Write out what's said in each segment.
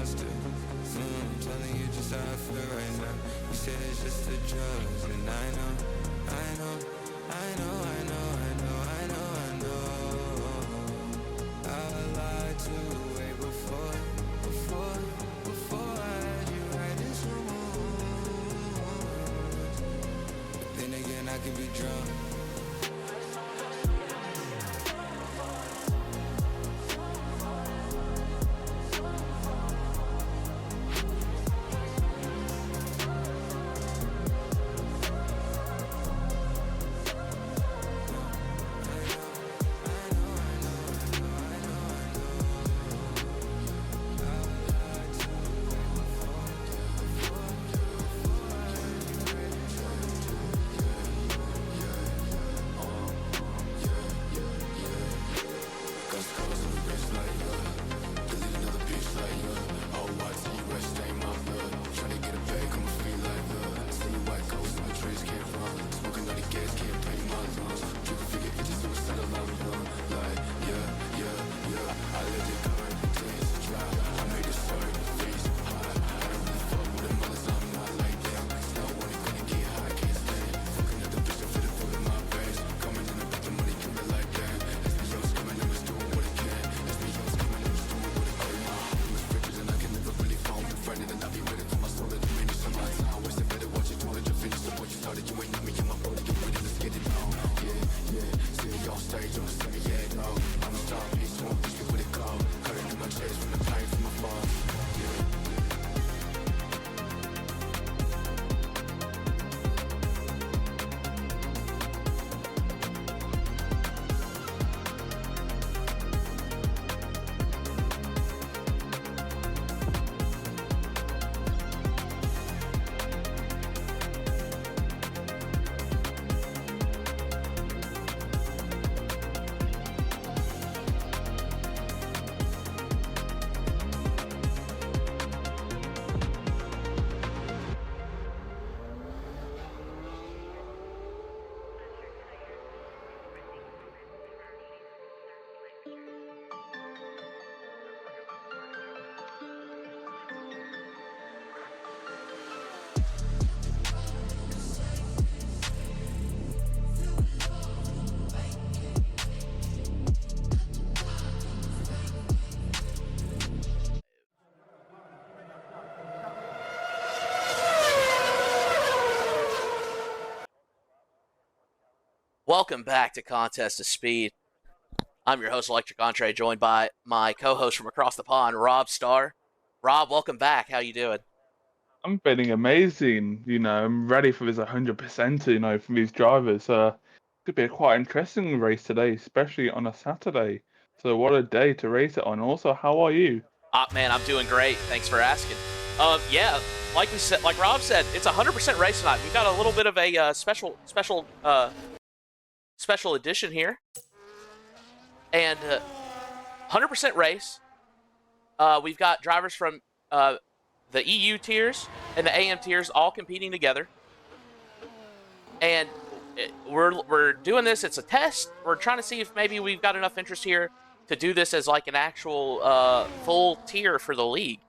monster. I'm telling you just how I feel right now. You say it's just the drugs, and I know, I know, I know, I know, I know, I know, I know. I lied to way before I had you writing some moves. But then again, I can be drunk. Welcome back to Contest of Speed. I'm your host, Electric Entree, joined by my co-host from across the pond, Rob Starr. Rob, welcome back. How you doing? I'm feeling amazing. I'm ready for this 100%, from these drivers. Could be a quite interesting race today, especially on a Saturday. So what a day to race it on. Also, how are you? Man, I'm doing great. Thanks for asking. Yeah, like Rob said, it's a 100% race tonight. We've got a little bit of a special edition here, and 100% race. We've got drivers from the EU tiers and the AM tiers all competing together, and we're doing this. It's a test. We're trying to see if maybe we've got enough interest here to do this as like an actual full tier for the league.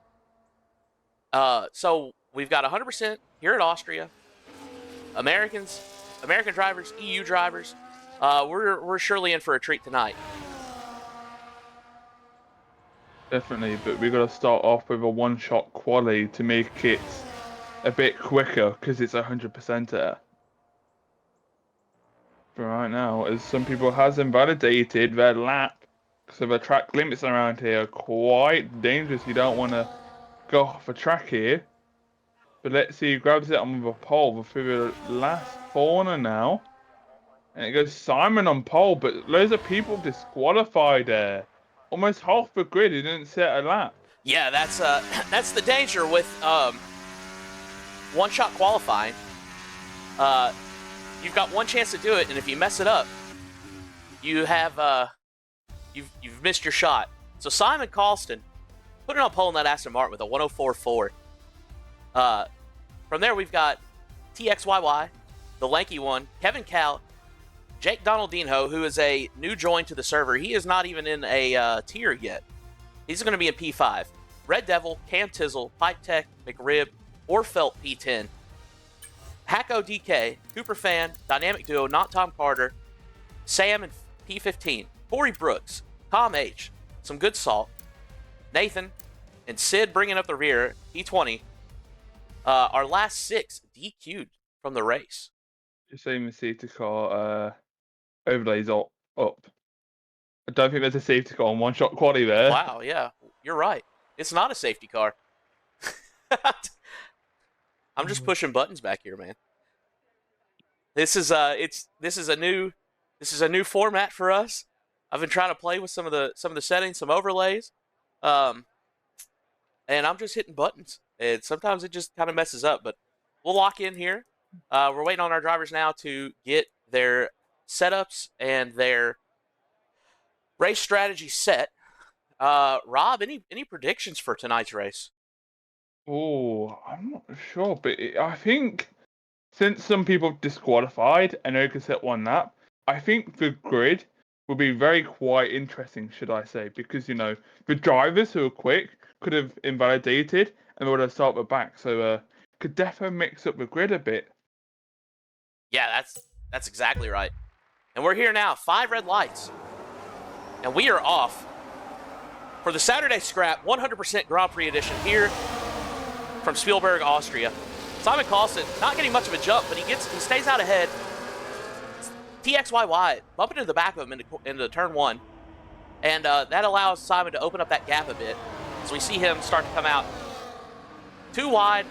So we've got 100% here at Austria. American drivers, EU drivers. We're surely in for a treat tonight. Definitely, but we got to start off with a one-shot quali to make it a bit quicker because it's 100% there. For right now, as some people has invalidated their lap, so the track limits around here are quite dangerous. You don't want to go off a track here. But let's see, he grabs it on with a pole through the last corner now. And it goes Simon on pole, but loads of people disqualified there. Almost half the grid, he didn't set a lap. Yeah, that's the danger with one-shot qualifying. You've got one chance to do it, and if you mess it up, you have you've missed your shot. So Simon Colston put it on pole in that Aston Martin with a 104.4. From there, we've got TXYY, the lanky one, Kevin Cal, Jake Donaldinho, who is a new join to the server. He is not even in a tier yet. He's going to be in P5. Red Devil, Cam Tizzle, Pipe Tech, McRib, or Felt P10. Hacko DK, Cooper Fan, Dynamic Duo, Not Tom Carter, Sam and P15, Corey Brooks, Tom H, some good salt, Nathan, and Sid bringing up the rear, P20. Our last 6 DQ'd from the race. Just saying the safety car overlays up. I don't think there's a safety car on one-shot quality there. Wow, yeah, you're right. It's not a safety car. I'm just pushing buttons back here, man. This is a new format for us. I've been trying to play with some of the settings, some overlays, and I'm just hitting buttons. And sometimes it just kind of messes up, but we'll lock in here. We're waiting on our drivers now to get their setups and their race strategy set. Rob, any predictions for tonight's race? Oh, I'm not sure, but I think since some people disqualified and only could set one lap, I think the grid will be very quite interesting, should I say, because the drivers who are quick could have invalidated and they would have started back, so could definitely mix up the grid a bit. Yeah, that's exactly right. And we're here now, 5 red lights, and we are off for the Saturday Scrap 100% Grand Prix edition here from Spielberg, Austria. Simon Carlson not getting much of a jump, but he stays out ahead. TXYY bumping into the back of him into turn 1, and that allows Simon to open up that gap a bit as we see him start to come out too wide.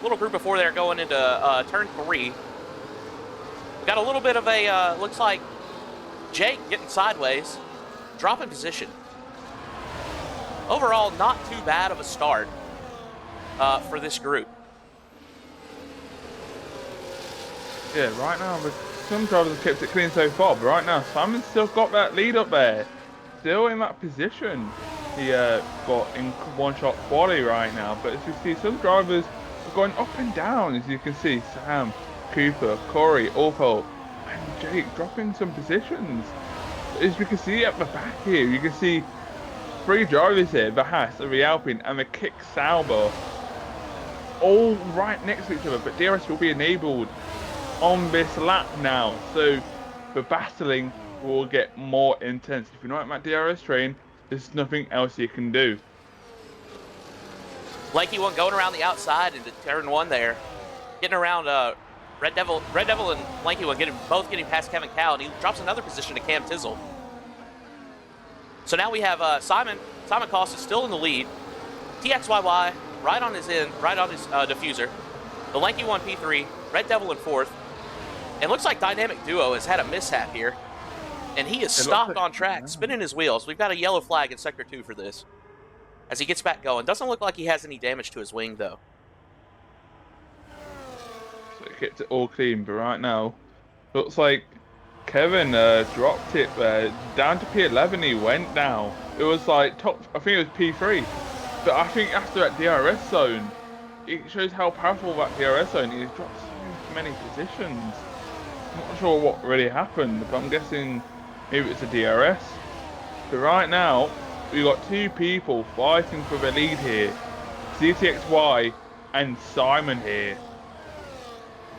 Little group before there going into turn 3. We got a little bit of a looks like Jake getting sideways, dropping position. Overall, not too bad of a start for this group. Yeah, right now, some drivers have kept it clean so far, but right now, Simon's still got that lead up there. Still in that position. He got in one-shot quality right now, but as you see, some drivers are going up and down, as you can see. Sam, Cooper, Corey, Orpel, and Jake dropping some positions. As you can see at the back here, you can see 3 drivers here, the Haas, the Realpin, and the Kick Sauber, all right next to each other, but DRS will be enabled on this lap now, so the battling will get more intense. If you're not at that DRS train, there's nothing else you can do. Lanky one going around the outside into turn 1 there, getting around Red Devil and Lanky one both getting past Kevin Cow, and he drops another position to Cam Tizzle. So now we have Simon Costa still in the lead. TXYY right on his diffuser. The Lanky one P3, Red Devil in 4th. And looks like Dynamic Duo has had a mishap here. And he is stopped on track, spinning his wheels. We've got a yellow flag in Sector 2 for this. As he gets back going. Doesn't look like he has any damage to his wing, though. So he kept it all clean, but right now, looks like Kevin dropped it there. Down to P11 he went now. It was like top, I think it was P3. But I think after that DRS zone, it shows how powerful that DRS zone is. He's dropped so many positions. I'm not sure what really happened, but I'm guessing maybe it's a DRS. But right now, we've got 2 people fighting for the lead here. CTXY and Simon here.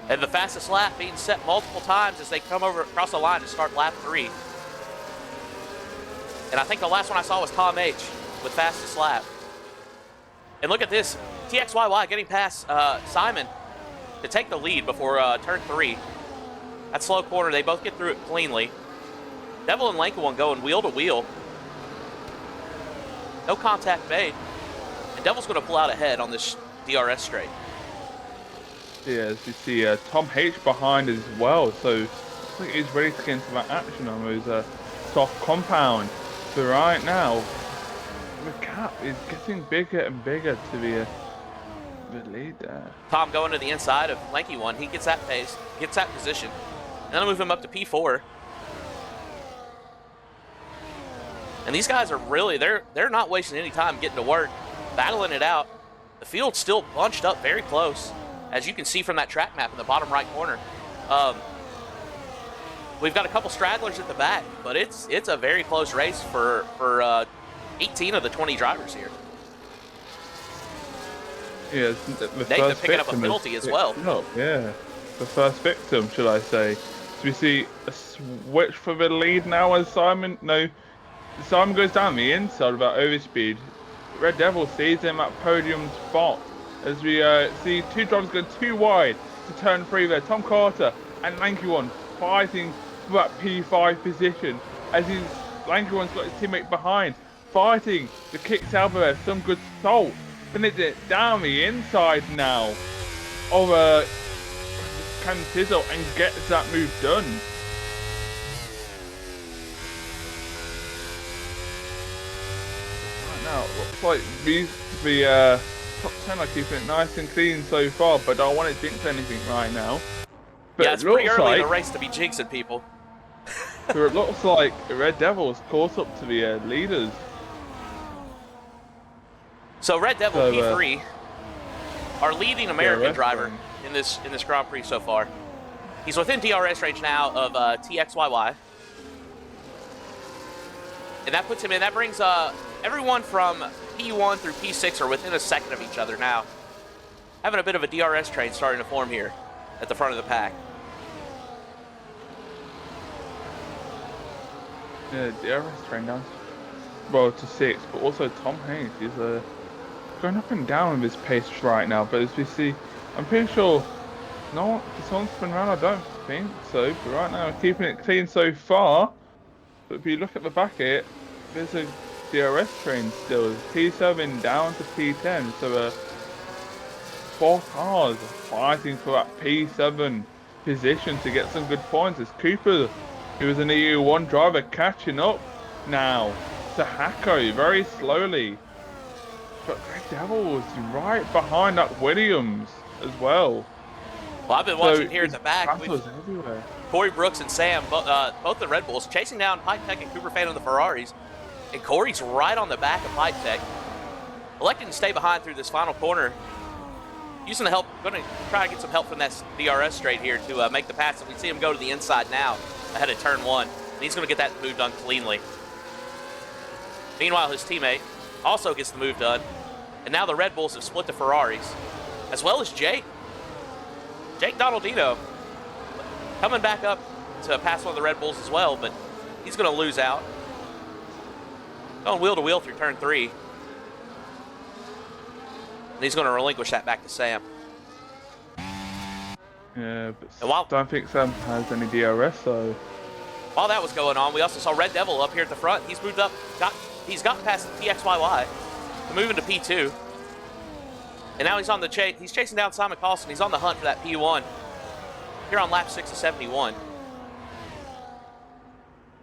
And the fastest lap being set multiple times as they come over across the line to start lap 3. And I think the last one I saw was Tom H with fastest lap. And look at this, TXYY getting past Simon to take the lead before turn 3. That slow corner, they both get through it cleanly. Devil and Lanka one going wheel to wheel. No contact made. And Devil's going to pull out ahead on this DRS straight. Yeah, as you see, Tom H behind as well, so looks like he's ready to get into that action on those soft compound. But right now, the gap is getting bigger and bigger to the lead there. Tom going to the inside of Lanky one. He gets that pace, gets that position. And then I'll move him up to P4. And these guys are really, they're not wasting any time getting to work, battling it out. The field's still bunched up very close, as you can see from that track map in the bottom right corner. We've got a couple stragglers at the back, but it's a very close race for 18 of the 20 drivers here. Yeah, the Nathan first picking up a victim penalty is as well. picked up, yeah. The first victim, should I say. So we see a switch for the lead now as Simon goes down the inside about overspeed. Red Devil sees him at podium spot as we see two drivers go too wide to turn 3 there. Tom Carter and Lanky One fighting for that P5 position as Lanky One's got his teammate behind, fighting the kick Sauber there. Some good salt. Finished it down the inside now of Can Tizzle and gets that move done. Now, looks like the top 10 are keeping it nice and clean so far, but I don't want to jinx anything right now. But Yeah, it's pretty early in the race to be jinxing people. So it looks like the Red Devils caught up to the leaders. So Red Devil P3, our leading American DRS driver range. in this Grand Prix so far. He's within DRS range now of TXYY. And that puts him in. That brings everyone from P1 through P6 are within a second of each other now. Having a bit of a DRS train starting to form here at the front of the pack. Yeah, DRS train down to 6, but also Tom Hayes is going up and down with his pace right now. But as we see, I'm pretty sure someone's been around. I don't think so. But right now, keeping it clean so far. But if you look at the back of it, there's a DRS train still. P7 down to P10. So 4 cars fighting for that P7 position to get some good points. As Cooper, who was an EU1 driver, catching up now to Hacko very slowly. But Red Devil was right behind that Williams as well. Well, I've been watching here at the back. Everywhere. Corey Brooks and Sam, both the Red Bulls, chasing down Pipe Tech and Cooper Fan on the Ferraris. And Corey's right on the back of Pipe Tech, electing to stay behind through this final corner. Using the help, going to try to get some help from that DRS straight here to make the pass. And we see him go to the inside now, ahead of turn 1. And he's going to get that move done cleanly. Meanwhile, his teammate also gets the move done. And now the Red Bulls have split the Ferraris, as well as Jake Donaldino coming back up to pass one of the Red Bulls as well, but he's going to lose out. Going wheel to wheel through turn 3. And he's going to relinquish that back to Sam. Yeah, but I don't think Sam has any DRS, so... While that was going on, we also saw Red Devil up here at the front. He's moved up, he's gotten past the TXYY to move into P2. And now he's on the chase. He's chasing down Simon Carlson. He's on the hunt for that P1 here on lap 6 of 71.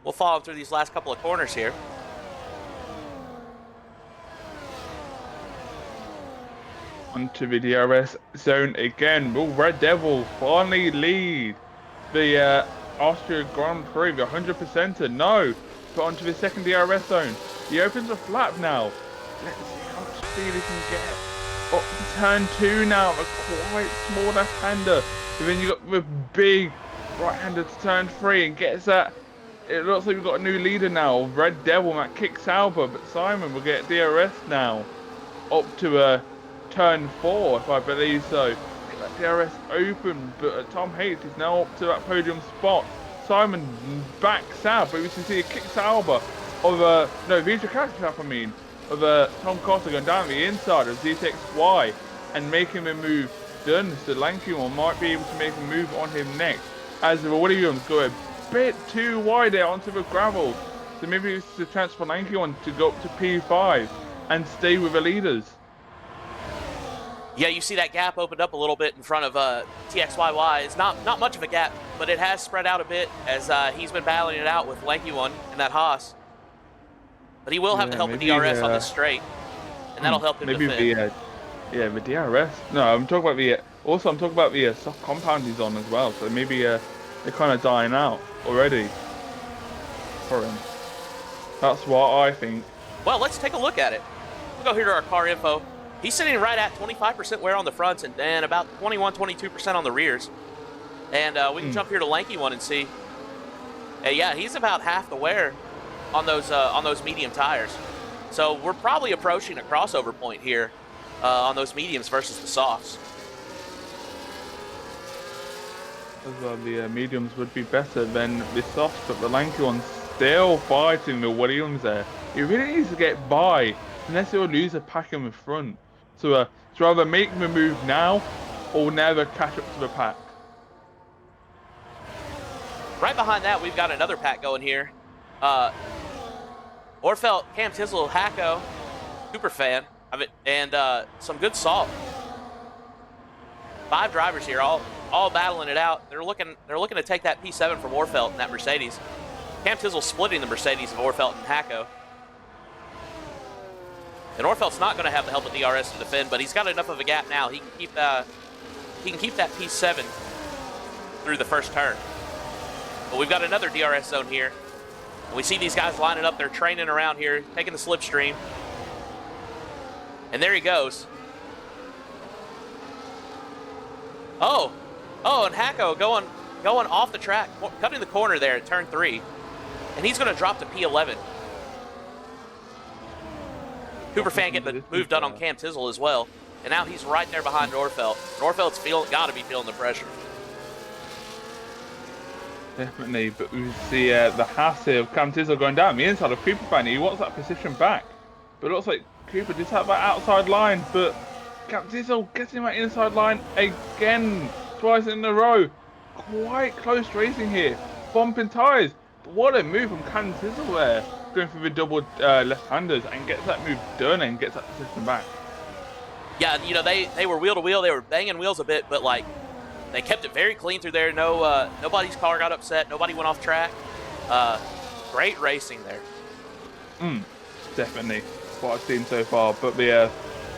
We'll follow him through these last couple of corners here. Onto the DRS zone again. Will Red Devil finally lead the Austria Grand Prix? The 100%er? No. But onto the second DRS zone. He opens a flap now. Let's see how much speed he can get. Up to turn 2 now. A quite small left-hander. And then you got the big right-hander to turn 3 and gets that. It looks like we've got a new leader now. Red Devil, that kicks Sauber, but Simon will get DRS now. Up to turn 4, if I believe so. Get that DRS open, but Tom Hayes is now up to that podium spot. Simon backs out, but we can see a kick Sauber of Vitra catch-up, of Tom Costa going down the inside of ZXY and making a move done. So Lanky One might be able to make a move on him next, as the Williams go a bit too wide there onto the gravel. So maybe it's the chance for Lanky One to go up to P5 and stay with the leaders. Yeah, you see that gap opened up a little bit in front of TXYY. It's not much of a gap, but it has spread out a bit as he's been battling it out with Lanky One in that Haas. But he will have to help with DRS on this straight, and that'll help him defend. The DRS. No, I'm talking about the soft compound he's on as well. So maybe they're kind of dying out already for him. That's what I think. Well, let's take a look at it. We'll go here to our car info. He's sitting right at 25% wear on the fronts and about 21-22% on the rears. And we can jump here to Lanky One and see. Yeah, he's about half the wear on those medium tires. So we're probably approaching a crossover point here on those mediums versus the softs. As well, the mediums would be better than the softs, but the lanky one's still fighting the Williams there. He really needs to get by, unless he'll lose a pack in the front. So it's rather make the move now, or never catch up to the pack. Right behind that, we've got another pack going here. Orfelt, Cam Tizzle, Hacko, super fan of it, and some good salt. 5 drivers here, all battling it out. They're looking to take that P7 from Orfelt and that Mercedes. Cam Tizzle splitting the Mercedes of Orfelt and Hacko. And Orfelt's not going to have the help of DRS to defend, but he's got enough of a gap now. He can keep that P7 through the first turn. But we've got another DRS zone here. And we see these guys lining up. They're training around here, taking the slipstream. And there he goes. Oh, and Hacko going off the track, cutting the corner there at turn 3. And he's going to drop to P11. Cooper fan getting the move done on Cam Tizzle as well. And now he's right there behind Orfelt. Orfelt's got to be feeling the pressure. Definitely, but we see the hassle of Cam Tizzle going down the inside of Cooper fan. He wants that position back. But it looks like Cooper just had that outside line, but Cam Tizzle getting that inside line again, twice in a row. Quite close racing here, bumping tyres. But what a move from Cam Tizzle there, going for the double left-handers and gets that move done and gets that position back. Yeah, you know, they were wheel to wheel, they were banging wheels a bit, but like they kept it very clean through there. No, nobody's car got upset, nobody went off track. Great racing there. Definitely what I've seen so far. But the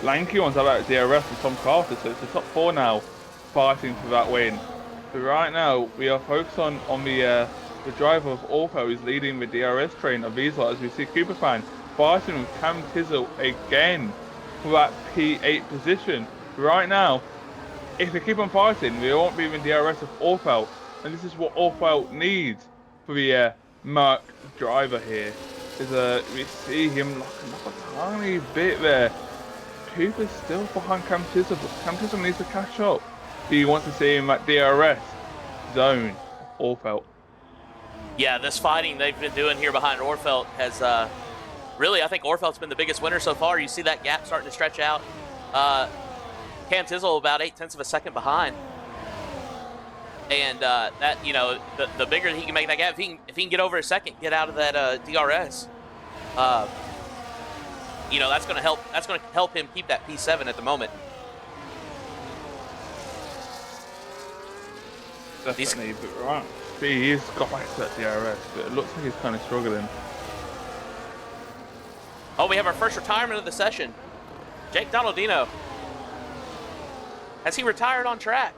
lanky ones are like DRS and Tom Carter, so it's the top 4 now fighting for that win. But right now we are focused on the driver of Orfo who's leading the DRS train of these lot, as we see Cooper fan fighting with Cam Tizzle again for that P8 position. Right now, if they keep on fighting, they won't be in DRS of Orfelt, and this is what Orfelt needs for the Merc driver here. We see him locking up a tiny bit there. Cooper's still behind Cam Tizzle, but Cam Tizzle needs to catch up. He wants to see him at DRS zone of Orfelt. Yeah, this fighting they've been doing here behind Orfelt has really, I think Orfelt's been the biggest winner so far. You see that gap starting to stretch out. Cam Tizzle about 0.8 of a second behind. And that, you know, the bigger he can make that gap, if he can get over a second, get out of that DRS, you know, that's going to help him keep that P7 at the moment. Definitely, but right. He's got back to that DRS, but it looks like he's kind of struggling. Oh, we have our first retirement of the session. Jake Donaldino. Has he retired on track?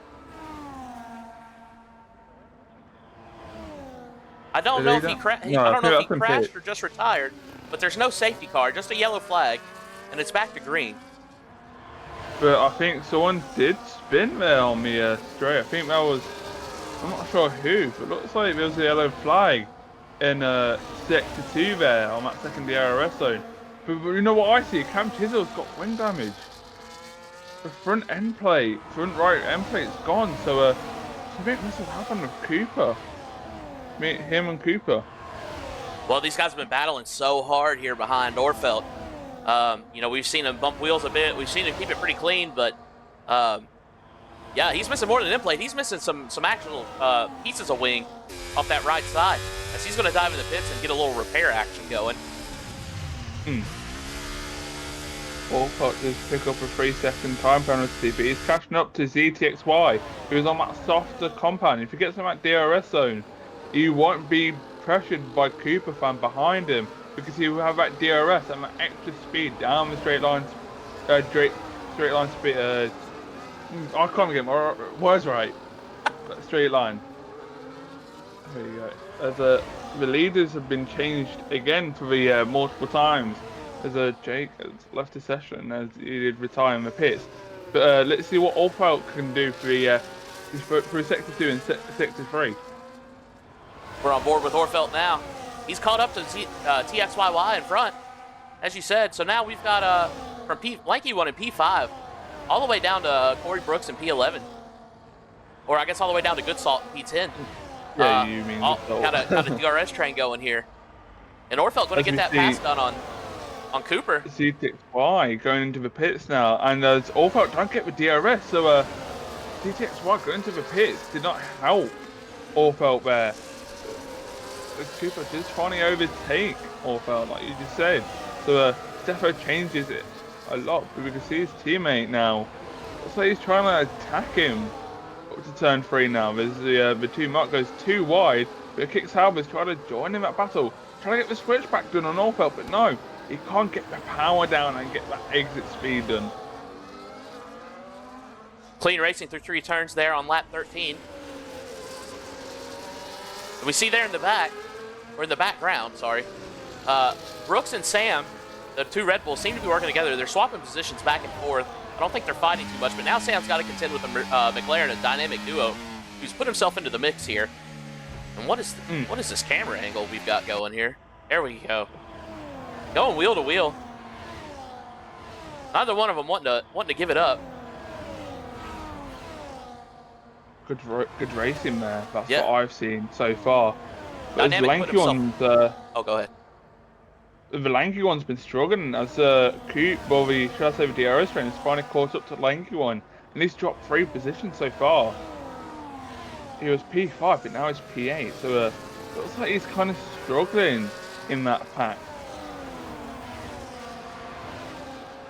I don't know if he crashed or just retired, but there's no safety car, just a yellow flag, and it's back to green. But I think someone did spin there on the straight. I think that was, I'm not sure who, but it looks like there was a yellow flag in sector 2 there on that second DRS zone. But you know what I see? Cam Tizzle's got wing damage. The front right end plate's gone. So I think this has happened with Cooper. Him and Cooper. Well, these guys have been battling so hard here behind Orfelt. You know, we've seen him bump wheels a bit. We've seen him keep it pretty clean, but yeah, he's missing more than an end plate. He's missing some actual pieces of wing off that right side, as he's going to dive in the pits and get a little repair action going. Orfelt does pick up a 3-second time penalty, but he's catching up to ZTXY, who's on that softer compound. If he gets in that DRS zone, he won't be pressured by Cooper fan behind him, because he will have that DRS and that extra speed down the straight line speed. I can't get my words right. That straight line. There you go. As the leaders have been changed again for the multiple times. As Jake has left the session as he did retire in the pits. But let's see what Orfelt can do for sector 2 and sector 3. We're on board with Orfelt now. He's caught up to TXYY in front, as you said. So now we've got from Lanky 1 and P5 all the way down to Corey Brooks and P11. Or I guess all the way down to Good Salt and P10. Yeah, you mean Good Salt. Got a DRS train going here. And Orfeld going to get that pass done on Cooper. CTXY going into the pits now, and as Orfeld trying to get the DRS, so CTXY going into the pits did not help Orfeld there. Cooper just trying to overtake Orfeld, like you just said. So Steffo changes it a lot, but we can see his teammate now. Looks like he's trying to attack him up to turn 3 now. There's the 2 mark goes too wide, but Kick Salvers trying to join in that battle. Trying to get the switchback done on Orfeld, but no, he can't get the power down and get that exit speed done. Clean racing through 3 turns there on lap 13. We see there in the back, or in the background, sorry, Brooks and Sam, the 2 Red Bulls, seem to be working together. They're swapping positions back and forth. I don't think they're fighting too much, but now Sam's got to contend with a McLaren, a dynamic duo, who's put himself into the mix here. And what is this camera angle we've got going here? There we go. Going wheel to wheel. Neither one of them wanting to give it up. Good racing there. That's what I've seen so far. But Dynamic the lanky one's, oh, go ahead. The lanky one's been struggling as Coop, well, should I say the DRS train, has finally caught up to the lanky one, and he's dropped 3 positions so far. He was P5, but now he's P8, so looks like he's kind of struggling in that pack.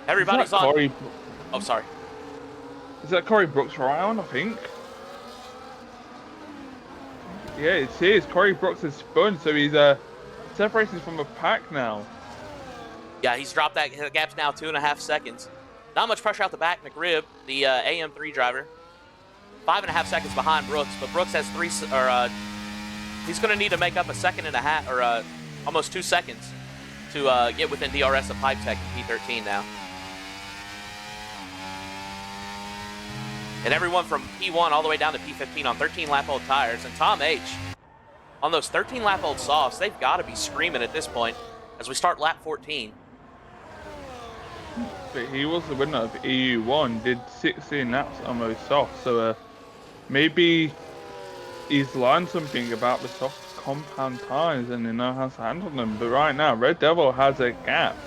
Everybody's on. Oh, sorry. Is that Corey Brooks round, I think? Yeah, it is. Corey Brooks has spun, so he's separated from the pack now. Yeah, he's dropped that. The gap's now 2.5 seconds. Not much pressure out the back. McRib, the AM3 driver, 5.5 seconds behind Brooks, but Brooks has 3, or he's going to need to make up 1.5 seconds, or almost 2 seconds, to get within DRS of Pipe Tech in P13 now. And everyone from P1 all the way down to P15 on 13-lap-old tires. And Tom H, on those 13-lap-old softs, they've got to be screaming at this point as we start lap 14. But he was the winner of EU1, did 16 laps on those softs, so maybe he's learned something about the soft compound tires and he knows how to handle them. But right now, Red Devil has a gap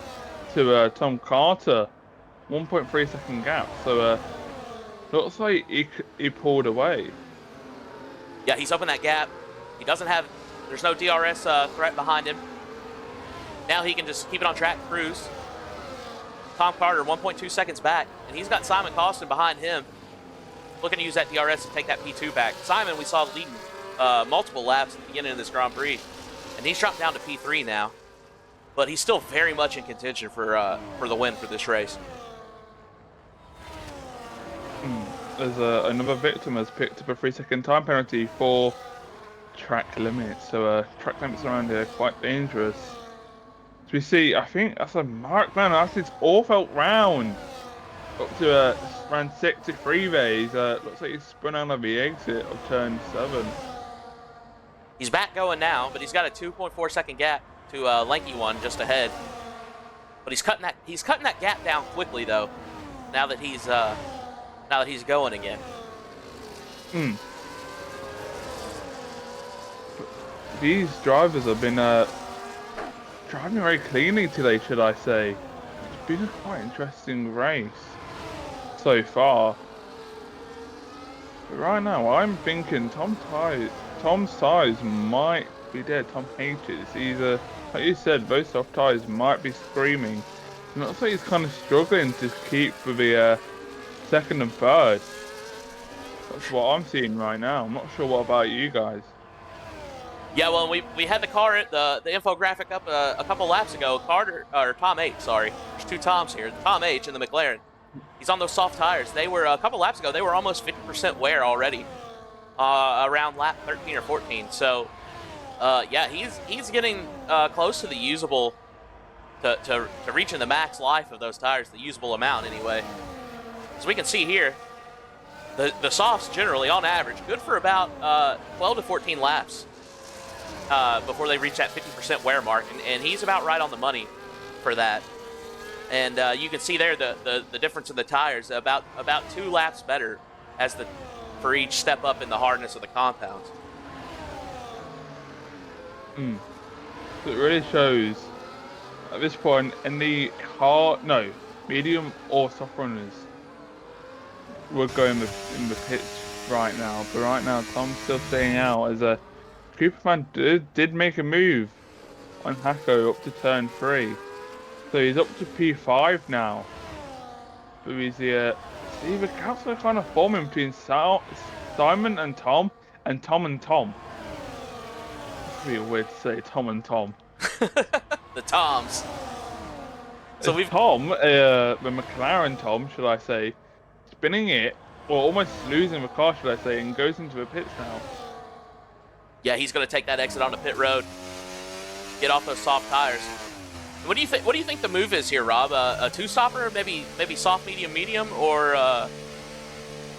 to Tom Carter, 1.3 second gap, so looks like he pulled away. Yeah, he's opened that gap. He doesn't have, there's no DRS threat behind him. Now he can just keep it on track, cruise. Tom Carter, 1.2 seconds back, and he's got Simon Costin behind him, looking to use that DRS to take that P2 back. Simon, we saw leading multiple laps at the beginning of this Grand Prix, and he's dropped down to P3 now. But he's still very much in contention for the win for this race. There's another victim has picked up a 3-second time penalty for track limits. So track limits around here are quite dangerous. So we see, I think that's a Mark Man. That's his Orfeld round. Up to round 63 there. He's, looks like he's spun out of the exit of turn 7. He's back going now, but he's got a 2.4 second gap to Lanky One just ahead. But he's cutting that gap down quickly though. Now that he's going again. These drivers have been driving very cleanly today, should I say. It's been a quite interesting race so far. But right now, I'm thinking Tom's tyres might be dead. Tom H's. He's like you said, those soft tyres might be screaming. And it looks like he's kind of struggling to keep for the second and third. That's what I'm seeing right now. I'm not sure what about you guys. Yeah, well, we had the car at the infographic up a couple laps ago. Tom H, sorry. There's 2 Toms here. Tom H and the McLaren. He's on those soft tires. They were a couple laps ago. They were almost 50% wear already, around lap 13 or 14. So, yeah, he's getting close to the usable, to reaching the max life of those tires, the usable amount anyway. As we can see here, the softs generally, on average, good for about 12 to 14 laps before they reach that 50% wear mark, and he's about right on the money for that. And you can see there the difference in the tires, about 2 laps better as for each step up in the hardness of the compounds. So it really shows at this point in the medium or soft runners will go in the pits right now. But right now, Tom's still staying out as a Cooperman did make a move on Hako up to turn 3. So he's up to P5 now. But he's see the gaps are kind of forming between Simon and Tom, and Tom and Tom. It's really weird to say Tom and Tom. The Toms. So we've Tom, the McLaren Tom, should I say, spinning it, or almost losing the car, should I say, and goes into the pits now. Yeah, he's going to take that exit onto pit road. Get off those soft tires. What do you think? What do you think the move is here, Rob? A two-stopper, maybe soft, medium, or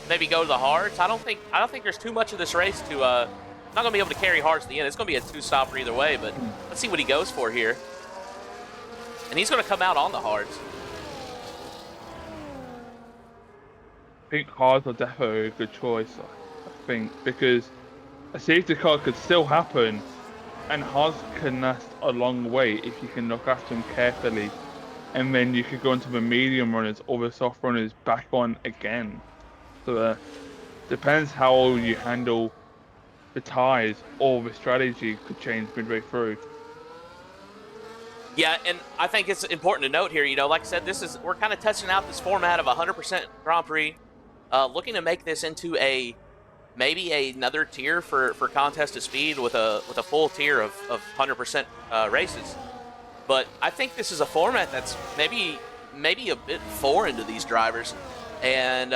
maybe go to the hards. I don't think there's too much of this race to. Not gonna be able to carry hards to the end. It's gonna be a two-stopper either way. But let's see what he goes for here. And he's gonna come out on the hards. I think hards are definitely a good choice. I think because a safety car could still happen, and hards can last a long way if you can look after them carefully, and then you could go into the medium runners or the soft runners back on again. So depends how you handle the tires, or the strategy could change midway through. Yeah, and I think it's important to note here, like I said, we're kind of testing out this format of 100% Grand Prix, looking to make this into maybe another tier for contest of speed with a full tier of 100% races. But I think this is a format that's maybe a bit foreign to these drivers, and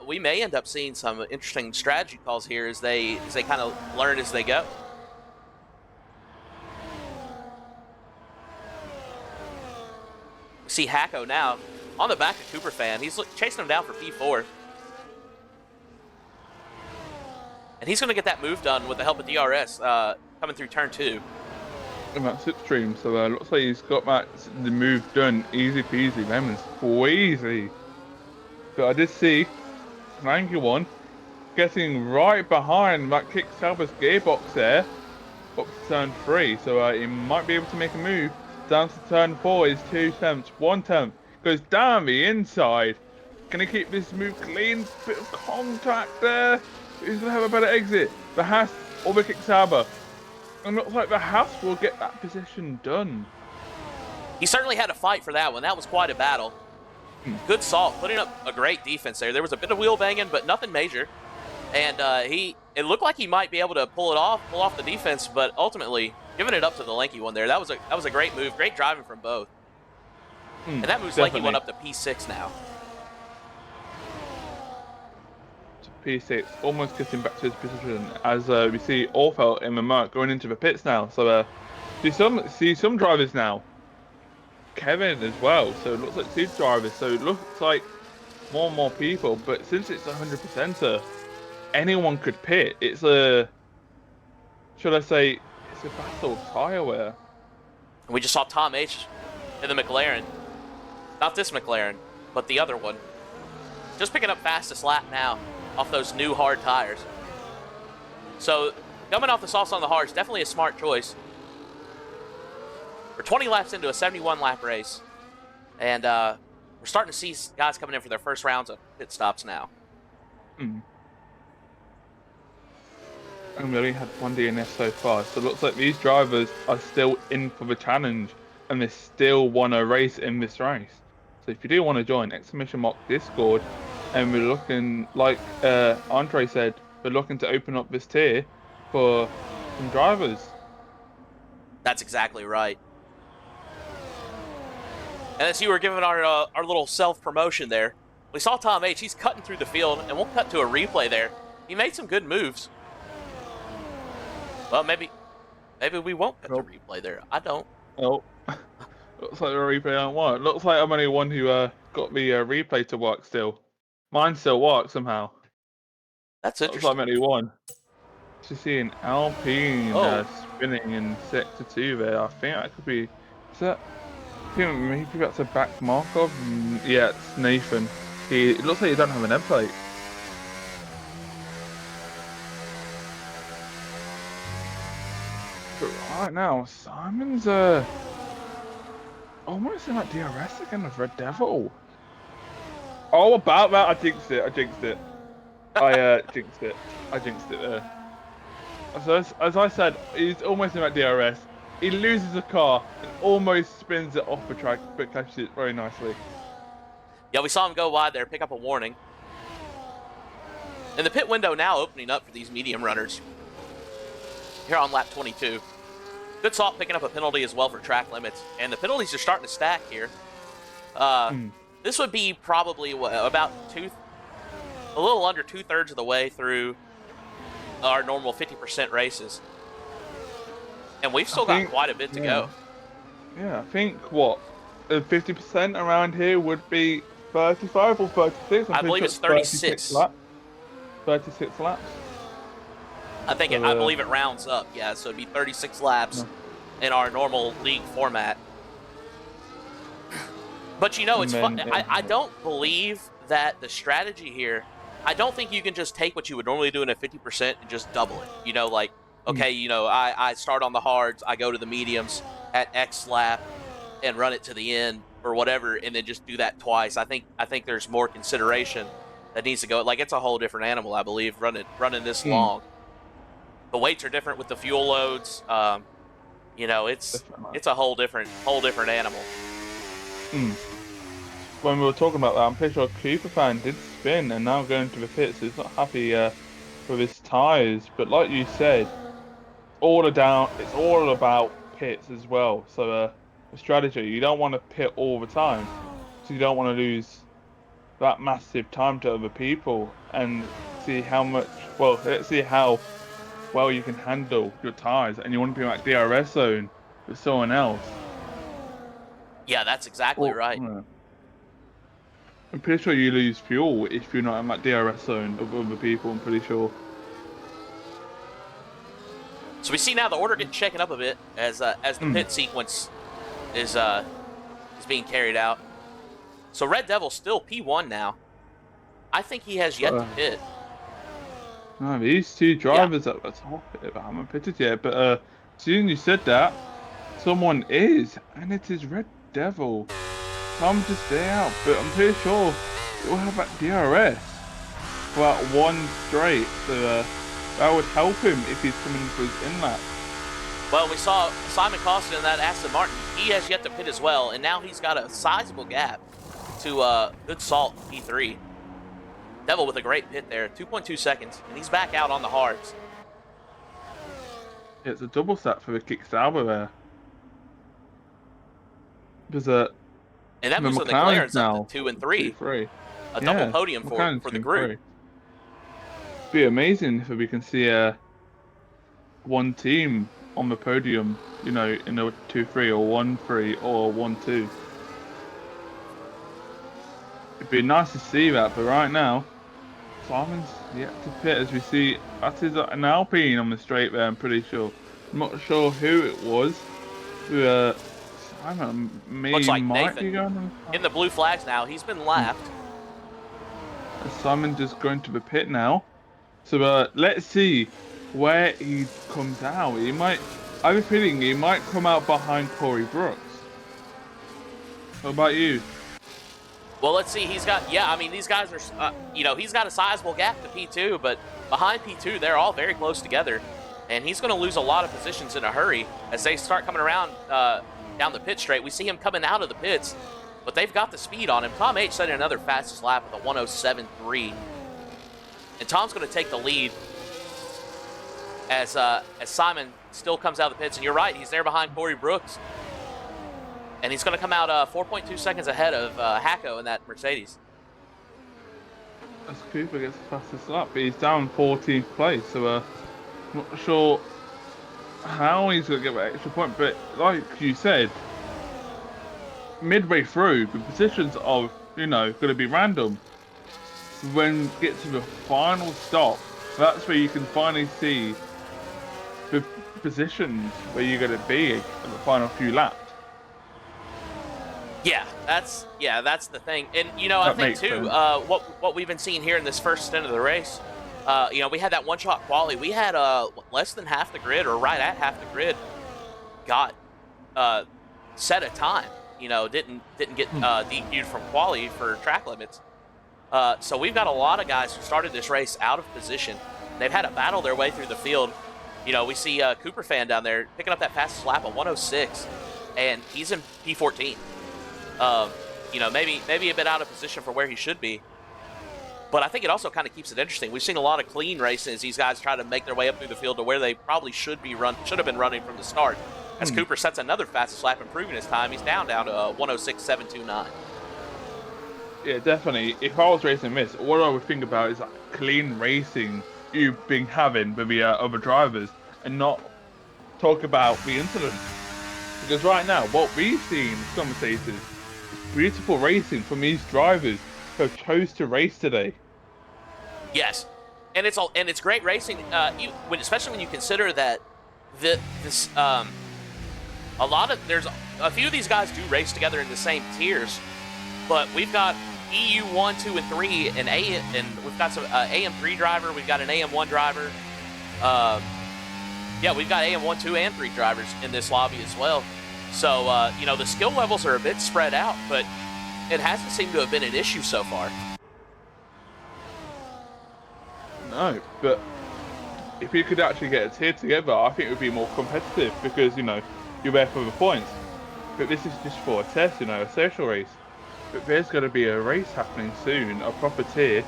we may end up seeing some interesting strategy calls here as they kind of learn as they go. We see Hako now on the back of Cooper fan. He's chasing him down for P4. And he's going to get that move done with the help of DRS coming through turn 2. And that slipstream, so looks like he's got the move done easy peasy, lemon squeezy. But I did see Ranky one getting right behind that kick Salva's gearbox there up to turn 3, so he might be able to make a move. Down to turn 4 is 2 tenths, 1 tenth. Goes down the inside. Can he keep this move clean? Bit of contact there. Who's going to have a better exit? The Haas or the Kicksaba? And looks like the Haas will get that position done. He certainly had a fight for that one. That was quite a battle. Good salt, putting up a great defense there. There was a bit of wheel banging, but nothing major. And it looked like he might be able to pull off the defense, but ultimately giving it up to the lanky one there. That was a great move, great driving from both. And that moves lanky one up to P6 now. P6, almost getting back to his position as we see Orfeld in the mark going into the pits now. So see some drivers now. Kevin as well. So it looks like 2 drivers. So it looks like more and more people. But since it's 100%er, anyone could pit. It's a, should I say, it's a battle of tire wear. And we just saw Tom H in the McLaren. Not this McLaren, but the other one. Just picking up fastest lap now off those new hard tires. So coming off the sauce on the hards, definitely a smart choice. We're 20 laps into a 71-lap race, and we're starting to see guys coming in for their first rounds of pit stops now. And we only had 1 DNF so far, so it looks like these drivers are still in for the challenge, and they still want to race in this race. So if you do want to join, !Discord, and we're looking, like Andre said, we're looking to open up this tier for some drivers. That's exactly right. And as you were giving our little self-promotion there, we saw Tom H. He's cutting through the field, and we'll cut to a replay there. He made some good moves. Well, maybe we won't cut to replay there. I don't. Oh, looks like the replay don't work. Looks like I'm only one who got the replay to work still. Mine still works somehow. That's interesting. Looks like I'm only one. Just seeing Alpine spinning in sector 2 there. I think that could be. Is that think maybe that's a back Markov. Yeah, it's Nathan. It looks like he don't have an end plate. But right now, Simon's almost in like DRS again with Red Devil. Oh, about that, I jinxed it. I jinxed it. I jinxed it. I jinxed it there. So as I said, he's almost in that DRS. He loses a car and almost spins it off the track, but catches it very nicely. Yeah, we saw him go wide there, pick up a warning. And the pit window now opening up for these medium runners here on lap 22. Good Salt picking up a penalty as well for track limits. And the penalties are starting to stack here. This would be probably about a little under 2/3 of the way through our normal 50% races. And we've still got quite a bit to go. Yeah, I think what 50% around here would be 35 or 36. I believe it's 36. 36 laps. I think I believe it rounds up. Yeah, so it'd be 36 laps in our normal league format. But you know, it's fun. I don't believe that the strategy here. I don't think you can just take what you would normally do in a 50% and just double it. You know, like, okay, you know, I start on the hards, I go to the mediums at X lap and run it to the end or whatever, and then just do that twice. I think there's more consideration that needs to go. Like, it's a whole different animal, I believe, running this long. The weights are different with the fuel loads. You know, it's a whole different animal. When we were talking about that, I'm pretty sure Cooper fan did spin and now going to the pits. He's not happy with his tyres, but like you said, it's all about pits as well. So the strategy, you don't want to pit all the time, so you don't want to lose that massive time to other people, and see how much. Well, let's see how well you can handle your tyres, and you want to be in like DRS zone with someone else. Yeah, that's exactly right. I'm pretty sure you lose fuel if you're not in that DRS zone of other people, I'm pretty sure. So we see now the order getting shaken up a bit as the pit sequence is being carried out. So Red Devil's still P1 now. I think he has yet to pit. No, these two drivers at the top haven't pitted yet, but soon you said that, someone is, and it is Red Devil. Time to stay out, but I'm pretty sure it will have that DRS for that one straight, so that would help him if he's coming for his in-lap. Well, we saw Simon Costin in that Aston Martin. He has yet to pit as well, and now he's got a sizable gap to Good Salt P3. Devil with a great pit there, 2.2 seconds, and he's back out on the hards. Yeah, it's a double set for the Kick Sauber there. Because and that moves the McLaren's up to 2 and 3. 3. A double podium for the group. It'd be amazing if we can see one team on the podium, you know, in a 2-3 or 1-3 or 1-2. It'd be nice to see that, but right now, Simon's yet to pit as we see. That is an Alpine on the straight there, I'm pretty sure. I'm not sure who it was. Simon looks like might Nathan be going in the blue flags now. He's been lapped. Simon just going to the pit now. So let's see where he comes out. He might. I have a feeling he might come out behind Corey Brooks. What about you? Well, let's see. He's got, I mean, these guys are, you know, he's got a sizable gap to P2, but behind P2, they're all very close together. And he's going to lose a lot of positions in a hurry as they start coming around down the pit straight. We see him coming out of the pits, but they've got the speed on him. Tom H set in another fastest lap with a 107.3. And Tom's going to take the lead as Simon still comes out of the pits. And you're right, he's there behind Corey Brooks. And he's going to come out 4.2 seconds ahead of Hacko in that Mercedes. As Cooper gets the fastest lap, but he's down 14th place, so I'm not sure how he's going to get that extra point. But like you said, midway through, the positions are, you know, going to be random. When you get to the final stop, that's where you can finally see the positions where you're going to be in the final few laps. That's the thing. And I That think makes too, sense. what we've been seeing here in this first stint of the race, we had that one-shot quali. We had less than half the grid, or right at half the grid, got set a time. Didn't get DQ'd from quali for track limits. So we've got a lot of guys who started this race out of position. They've had to battle their way through the field. We see Cooper fan down there picking up that fastest lap of 106, and he's in P14. Maybe a bit out of position for where he should be. But I think it also kind of keeps it interesting. We've seen a lot of clean racing as these guys try to make their way up through the field to where they probably should have been running from the start. As Cooper sets another fastest lap, improving his time, he's down to 106.729. Yeah, definitely. If I was racing this, what I would think about is like clean racing you've been having with the other drivers, and not talk about the incidents. Because right now, what we've seen in some cases is beautiful racing from these drivers who have chose to race today. Yes, and it's great racing. Especially when you consider that there's a few of these guys do race together in the same tiers, but we've got EU 1, 2, and 3, and we've got some AM3 driver. We've got an AM1 driver. We've got AM1, 2, and 3 drivers in this lobby as well. So the skill levels are a bit spread out, but it hasn't seemed to have been an issue so far. No, but if you could actually get a tier together, I think it would be more competitive because, you're there for the points. But this is just for a test, a social race. But there's going to be a race happening soon, a proper tier.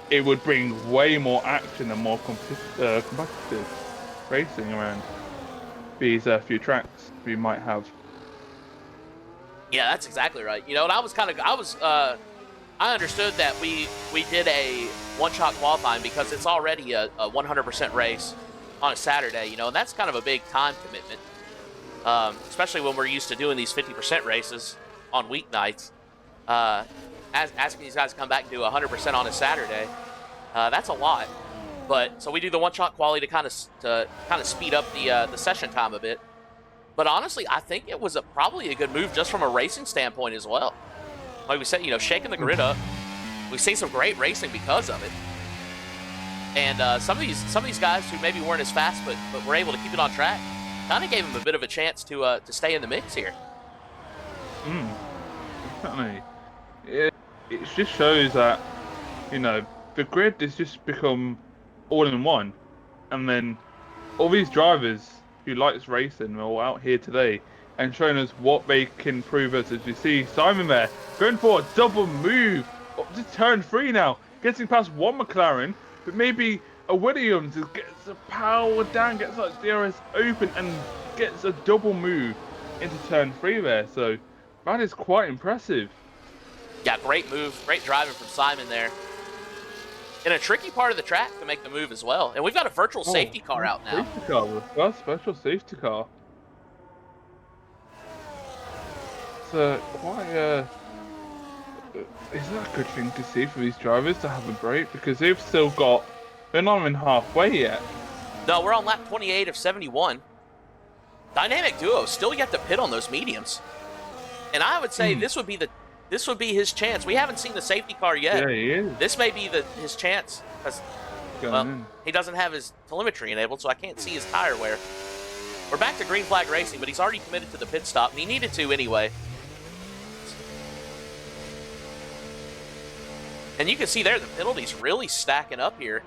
It would bring way more action and more competitive racing around these few tracks we might have. Yeah, that's exactly right. And I understood that we did a one-shot qualifying because it's already a 100% race on a Saturday, and that's kind of a big time commitment, especially when we're used to doing these 50% races on weeknights. Asking these guys to come back and do 100% on a Saturday, that's a lot. But so we do the one-shot quality to kind of speed up the session time a bit. But honestly, I think it was probably a good move just from a racing standpoint as well. Like we said, shaking the grid up. We've seen some great racing because of it. And some of these guys who maybe weren't as fast but were able to keep it on track, kind of gave them a bit of a chance to stay in the mix here. Definitely. It just shows that, the grid has just become all in one. And then all these drivers who likes racing are all out here today and showing us what they can prove us. As you see Simon there going for a double move, just turn 3 now, getting past one McLaren, but maybe a Williams gets a power down, gets like DRS open and gets a double move into turn 3 there. So that is quite impressive. Yeah, great move, great driving from Simon there. In a tricky part of the track to make the move as well. And we've got a virtual safety car out now. Safety car, well, special safety car. So quite is that a good thing to see for these drivers to have a break? Because they're not even halfway yet. No, we're on lap 28 of 71. Dynamic Duo still yet to pit on those mediums. And I would say this would be his chance. We haven't seen the safety car yet. Yeah, he is. This may be his chance because he doesn't have his telemetry enabled, so I can't see his tire wear. We're back to green flag racing, but he's already committed to the pit stop, and he needed to anyway. And you can see there the penalties really stacking up here.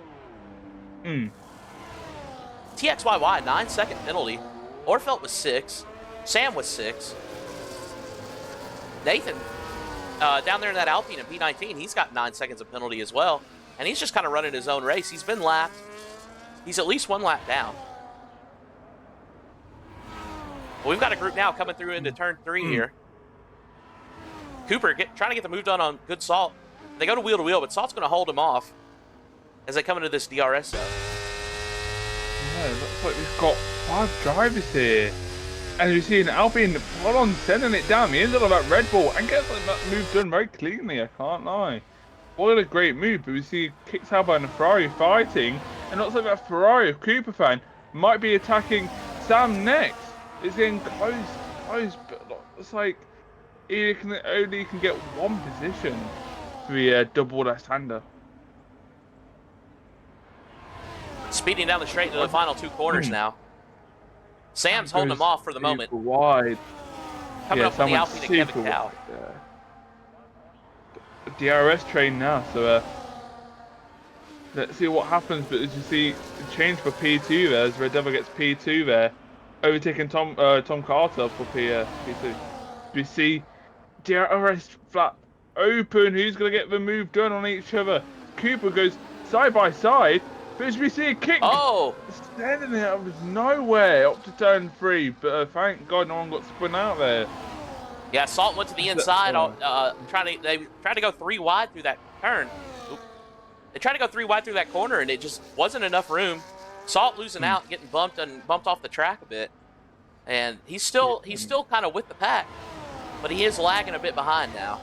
TXYY, 9-second penalty. Orfelt was 6. Sam was 6. Nathan, down there in that Alpine in P19, he's got 9 seconds of penalty as well. And he's just kind of running his own race. He's been lapped. He's at least 1 lap down. Well, we've got a group now coming through into turn 3 here. Cooper trying to get the move done on good Salt. They go to wheel, but Salt's going to hold him off as they come into this DRS zone. Yeah, it looks like we've got 5 drivers here. And you see an Alpine full on sending it down the end of that Red Bull and gets that move done very cleanly, I can't lie. What a great move, but we see kicked out by the Ferrari fighting, and it looks like that Ferrari of Cooper fan might be attacking Sam next. It's getting close, but it's like he can only get one position for the double left-hander. Speeding down the straight into the final 2 corners now. Sam's holding him off for the moment. Wide. Coming up on the Alpine and Kevin Cow. DRS train now, so let's see what happens. But as you see, the change for P2 there, as Red Devil gets P2 there, overtaking Tom Carter for P2. We see DRS flat open. Who's gonna get the move done on each other? Cooper goes side by side, but as we see a kick standing there out of nowhere up to turn 3, but thank God no one got spun out there. Yeah, Salt went to the inside. They tried to go 3 wide through that turn. They tried to go 3 wide through that corner, and it just wasn't enough room. Salt losing out, getting bumped off the track a bit, and he's still kind of with the pack, but he is lagging a bit behind now.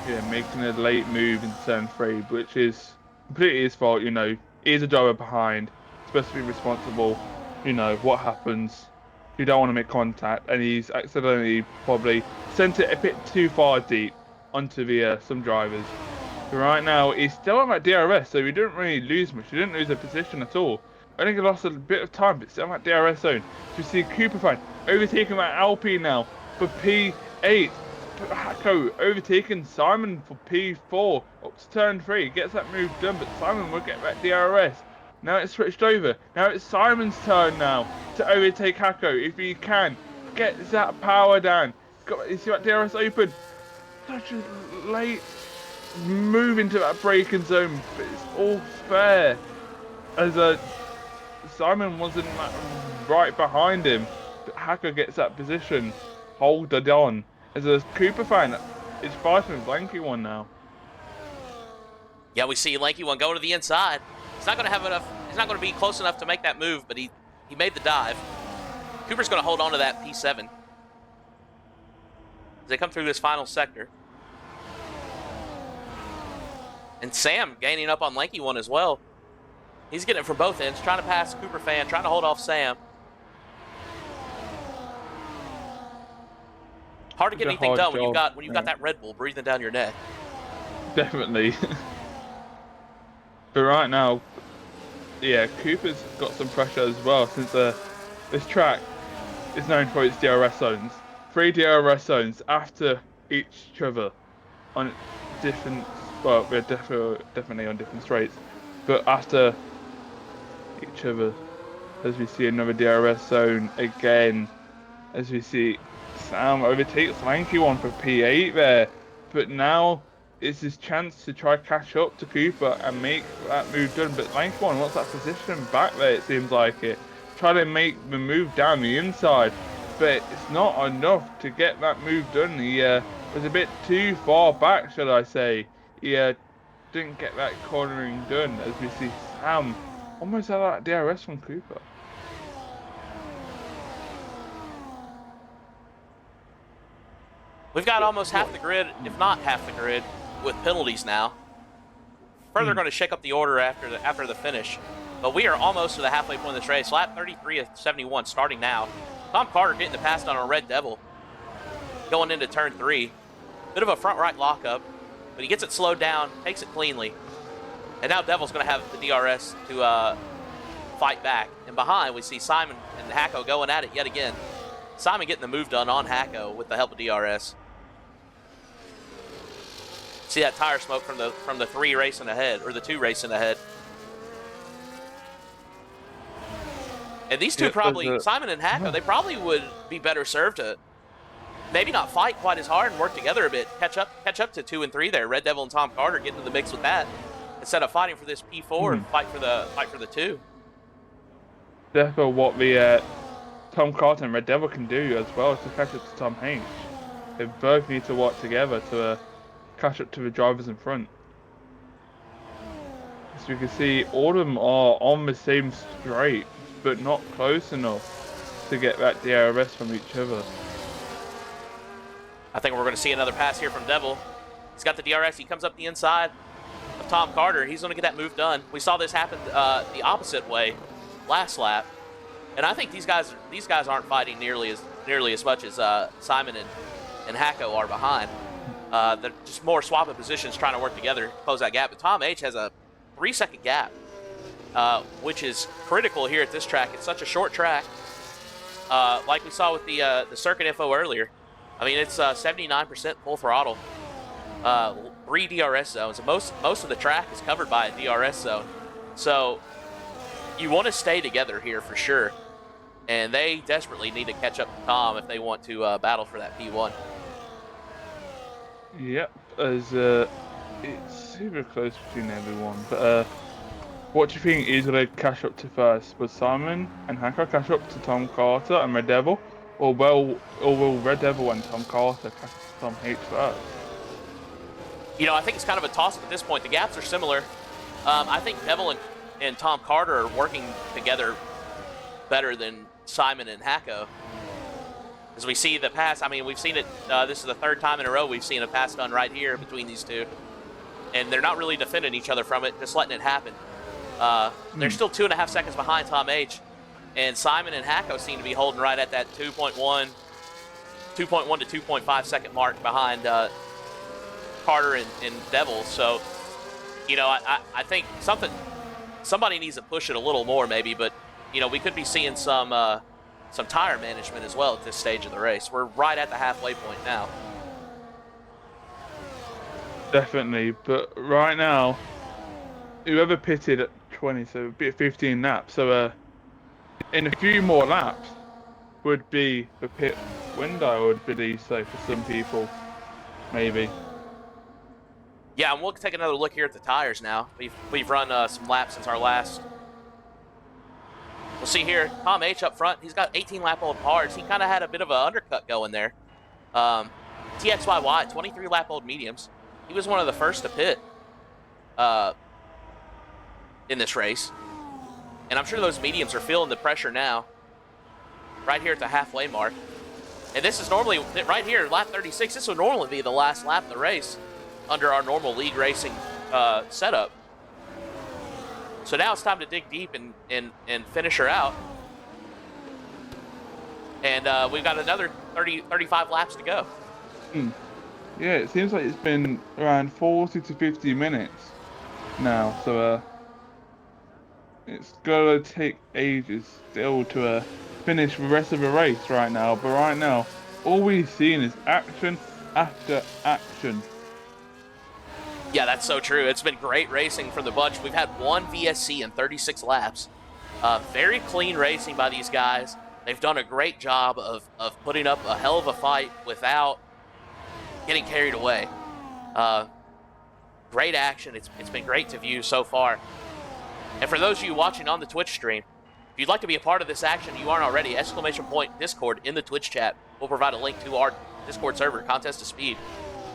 Yeah, making a late move in turn 3, which is completely his fault. You know, he's a driver behind, supposed to be responsible. You know what happens. You don't want to make contact, and he's accidentally probably sent it a bit too far deep onto the some drivers. But right now, he's still on that DRS, so he didn't really lose much. He didn't lose a position at all. I think he lost a bit of time, but still on that DRS zone. So you see Cooper fine overtaking that Alpine now for P8. Hacko overtaking Simon for P4 up to turn 3. Gets that move done, but Simon will get that DRS. Now it's switched over. Now it's Simon's turn now to overtake Hacko if he can. Gets that power down. You see that DRS open? Such a late move into that braking zone, but it's all fair. As Simon wasn't right behind him, but Hacko gets that position. Hold it on. As a Cooper fan, it's fighting with Lanky One now. Yeah, we see Lanky One go to the inside. He's not going to have enough. He's not going to be close enough to make that move, but he made the dive. Cooper's going to hold on to that P7 as they come through this final sector. And Sam gaining up on Lanky One as well. He's getting it from both ends, trying to pass Cooper fan, trying to hold off Sam. Hard to get anything done when you've got that Red Bull breathing down your neck. Definitely. But right now, yeah, Cooper's got some pressure as well, since this track is known for its DRS zones. 3 DRS zones after each other on different, well, we're definitely on different straights, but after each other, as we see another DRS zone again, as we see Sam overtakes Lanky One for P8 there, but now it's his chance to try catch up to Cooper and make that move done. But Lanky One wants that position back there, it seems like it. Try to make the move down the inside, but it's not enough to get that move done. He was a bit too far back, should I say. He didn't get that cornering done, as we see Sam almost had that DRS from Cooper. We've got almost half the grid, if not half the grid, with penalties now. Further going to shake up the order after the finish. But we are almost to the halfway point of this race. Lap 33 of 71 starting now. Tom Carter getting the pass on a Red Devil. Going into turn 3. Bit of a front right lockup. But he gets it slowed down, takes it cleanly. And now Devil's going to have the DRS to fight back. And behind we see Simon and Hacko going at it yet again. Simon getting the move done on Hacko with the help of DRS. See that tire smoke from the 3 racing ahead, or the 2 racing ahead. And these two probably, Simon and Hacko, they probably would be better served to maybe not fight quite as hard and work together a bit. Catch up to 2 and 3 there. Red Devil and Tom Carter getting in the mix with that instead of fighting for this P4 and fight for the 2. Therefore, what the Tom Carter and Red Devil can do as well to catch up to Tom H. They both need to work together to catch up to the drivers in front. As we can see, all of them are on the same straight, but not close enough to get that DRS from each other. I think we're going to see another pass here from Devil. He's got the DRS. He comes up the inside of Tom Carter. He's going to get that move done. We saw this happen the opposite way last lap. And I think these guys aren't fighting nearly nearly as much as Simon and Hacko are behind. They're just more swapping positions, trying to work together to close that gap. But Tom H has a 3-second gap, which is critical here at this track. It's such a short track. Like we saw with the circuit info earlier. I mean, it's 79% full throttle. 3 DRS zones. And most of the track is covered by a DRS zone. So you want to stay together here for sure. And they desperately need to catch up to Tom if they want to battle for that P1. Yep, as it's super close between everyone. But what do you think is going to catch up to first? Will Simon and Hacko catch up to Tom Carter and Red Devil? Or will Red Devil and Tom Carter catch up to Tom H first? You know, I think it's kind of a toss-up at this point. The gaps are similar. I think Devil and Tom Carter are working together better than Simon and Hacko. As we see the pass, I mean, we've seen it, this is the third time in a row we've seen a pass done right here between these two. And they're not really defending each other from it, just letting it happen. They're still 2.5 seconds behind Tom H. And Simon and Hacko seem to be holding right at that 2.1 to 2.5 second mark behind Carter and Devil. So, you know, I think somebody needs to push it a little more maybe, but, you know, we could be seeing some tire management as well at this stage of the race. We're right at the halfway point now. Definitely, but right now, whoever pitted at 20, so it'd be at 15 laps. So in a few more laps would be the pit window, I would believe so for some people, maybe. Yeah, and we'll take another look here at the tires now. We've run some laps since our last. We'll see here, Tom H up front. He's got 18-lap-old hards. He kind of had a bit of an undercut going there. TXYY, 23-lap-old mediums. He was one of the first to pit in this race. And I'm sure those mediums are feeling the pressure now. Right here at the halfway mark. And this is normally, right here, lap 36, this would normally be the last lap of the race under our normal league racing setup. So now it's time to dig deep and finish her out. And we've got another 35 laps to go. Yeah, it seems like it's been around 40 to 50 minutes now. So it's gonna take ages still to finish the rest of the race right now. But right now, all we've seen is action after action. Yeah, that's so true. It's been great racing from the bunch. We've had one VSC in 36 laps. Very clean racing by these guys. They've done a great job of putting up a hell of a fight without getting carried away. Great action. It's been great to view so far. And for those of you watching on the Twitch stream, if you'd like to be a part of this action, you aren't already, ! Discord in the Twitch chat. We'll provide a link to our Discord server, Contest to Speed.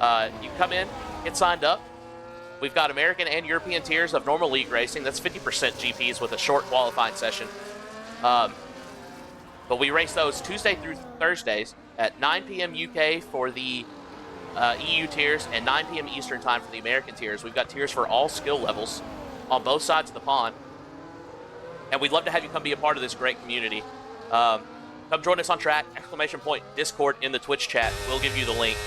You come in, get signed up. We've got American and European tiers of normal league racing. That's 50% GPs with a short qualifying session. But we race those Tuesday through Thursdays at 9 p.m. UK for the EU tiers and 9 p.m. Eastern time for the American tiers. We've got tiers for all skill levels on both sides of the pond. And we'd love to have you come be a part of this great community. Come join us on track, ! Discord in the Twitch chat. We'll give you the link.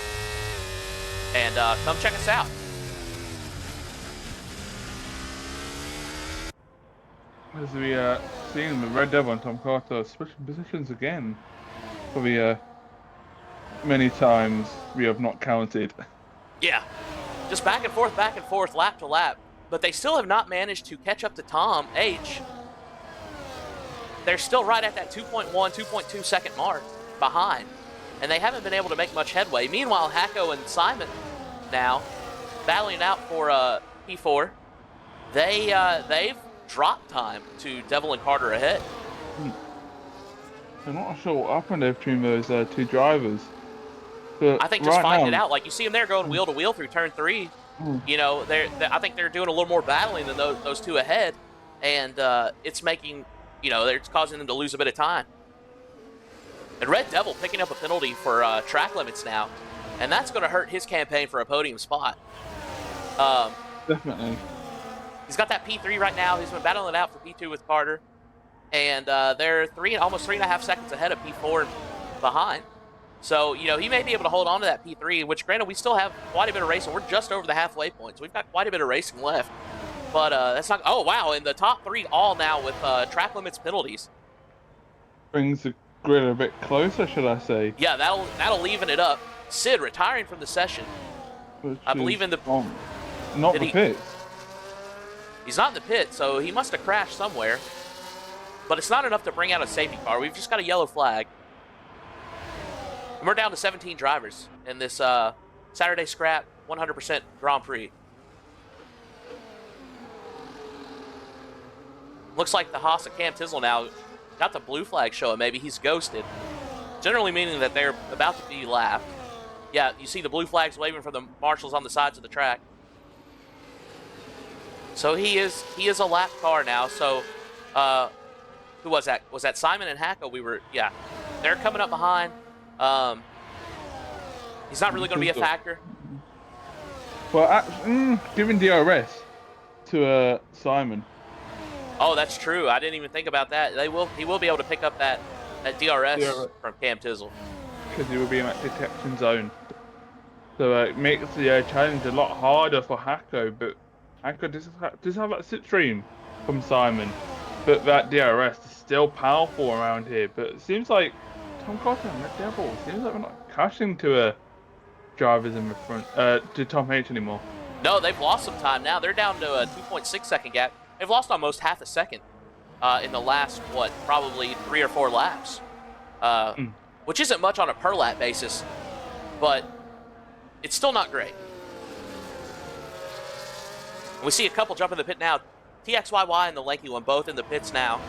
And come check us out. As we seen the Red Devil and Tom Carter switching positions again, probably many times we have not counted. Yeah, just back and forth, lap to lap. But they still have not managed to catch up to Tom H. They're still right at that 2.1, 2.2 second mark behind. And they haven't been able to make much headway. Meanwhile, Hacko and Simon now battling out for P4. They've dropped time to Devil and Carter ahead. I'm not sure what happened there between those two drivers. But I think just right fighting now, it out. Like you see them there going wheel to wheel through turn 3. You know, I think they're doing a little more battling than those two ahead. And it's making, you know, it's causing them to lose a bit of time. And Red Devil picking up a penalty for track limits now. And that's going to hurt his campaign for a podium spot. Definitely. He's got that P3 right now. He's been battling it out for P2 with Carter. And they're almost 3.5 seconds ahead of P4 behind. So, you know, he may be able to hold on to that P3, which, granted, we still have quite a bit of racing. We're just over the halfway point, so we've got quite a bit of racing left. But that's not... Oh, wow, and the top 3 all now with track limits penalties. Brings the grid a bit closer, should I say. Yeah, that'll even it up. Sid retiring from the session. I believe in the... Not the pits. He's not in the pit, so he must have crashed somewhere. But it's not enough to bring out a safety car. We've just got a yellow flag. And we're down to 17 drivers in this Saturday Scrap 100% Grand Prix. Looks like the Haas and Cam Tizzle now got the blue flag showing. Maybe he's ghosted. Generally meaning that they're about to be lapped. Yeah, you see the blue flags waving from the marshals on the sides of the track. So he is a lap car now. So who was that? Was that Simon and Hacko? Yeah. They're coming up behind. He's not really going to be a factor. Well, giving DRS to Simon. Oh, that's true. I didn't even think about that. He will be able to pick up that DRS from Cam Tizzle. Because he will be in that detection zone. So it makes the challenge a lot harder for Hacko, but Hacko does have that slipstream from Simon. But that DRS is still powerful around here. But it seems like Tom Carter and Red Devil, seems like we're not cashing to drivers in the front, to Tom H anymore. No, they've lost some time now. They're down to a 2.6 second gap. They've lost almost half a second in the last, probably 3 or 4 laps. Which isn't much on a per lap basis, but it's still not great. We see a couple jump in the pit now. TXYY and the lanky one both in the pits now.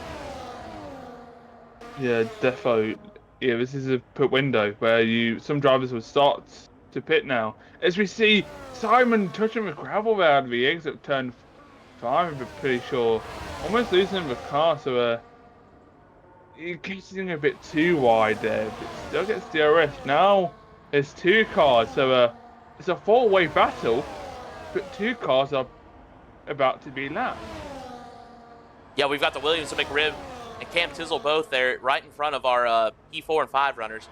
Yeah, defo. Yeah, this is a pit window where some drivers will start to pit now. As we see Simon touching the gravel there out of the exit turn 5, I'm pretty sure. Almost losing the car, so he keeps getting a bit too wide there, but still gets DRS. Now there's 2 cars, so it's a 4-way battle, but 2 cars are about to be lapped. Yeah, we've got the Williams and McRib and Cam Tizzle both there right in front of our P4 and 5 runners.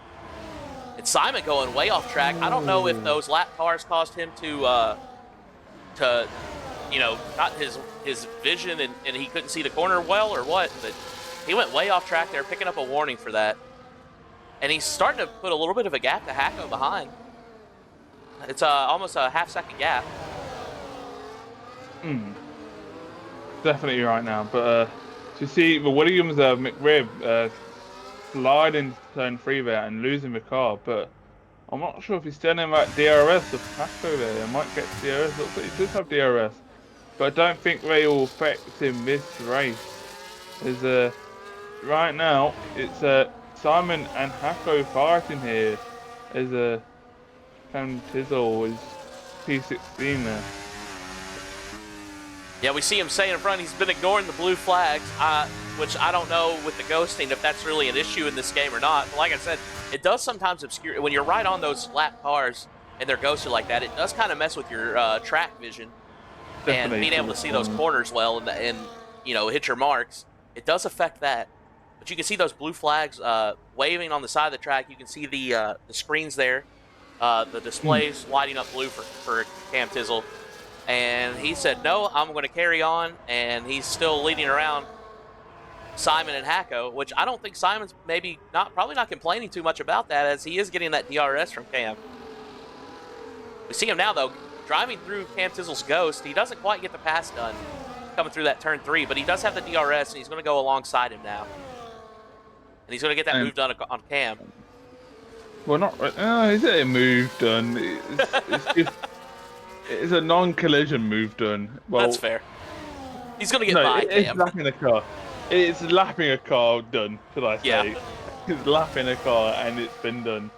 And Simon going way off track. I don't know if those lap cars caused him to got his vision and he couldn't see the corner well or what, but he went way off track there, picking up a warning for that. And he's starting to put a little bit of a gap to Hacko behind. It's almost a half-second gap. Definitely right now, but to see the Williams McRib sliding turn 3 there and losing the car, but I'm not sure if he's still in that DRS of Hacko there. He might get DRS. Looks like he does have DRS, but I don't think they will affect him this race. Is right now it's Simon and Hacko fighting here. As Cam Tizzle is P16 there. Yeah, we see him saying in front he's been ignoring the blue flags, which I don't know with the ghosting if that's really an issue in this game or not. But like I said, it does sometimes obscure when you're right on those lap cars and they're ghosted like that. It does kind of mess with your track vision. Definitely. And being able to see those corners well and hit your marks. It does affect that. But you can see those blue flags waving on the side of the track. You can see the screens there, the displays lighting up blue for Cam Tizzle. And he said, no, I'm going to carry on. And he's still leading around Simon and Hacko, which I don't think Simon's probably not complaining too much about that, as he is getting that DRS from Cam. We see him now, though, driving through Cam Tizzle's ghost. He doesn't quite get the pass done coming through that turn 3, but he does have the DRS, and he's going to go alongside him now. And he's going to get that move done on Cam. Well, not right. Is it a move done? It's a non-collision move done. Well, that's fair. He's going to get by Cam. It's lapping a car. It's lapping a car done, should I say. Yeah. It's lapping a car and it's been done.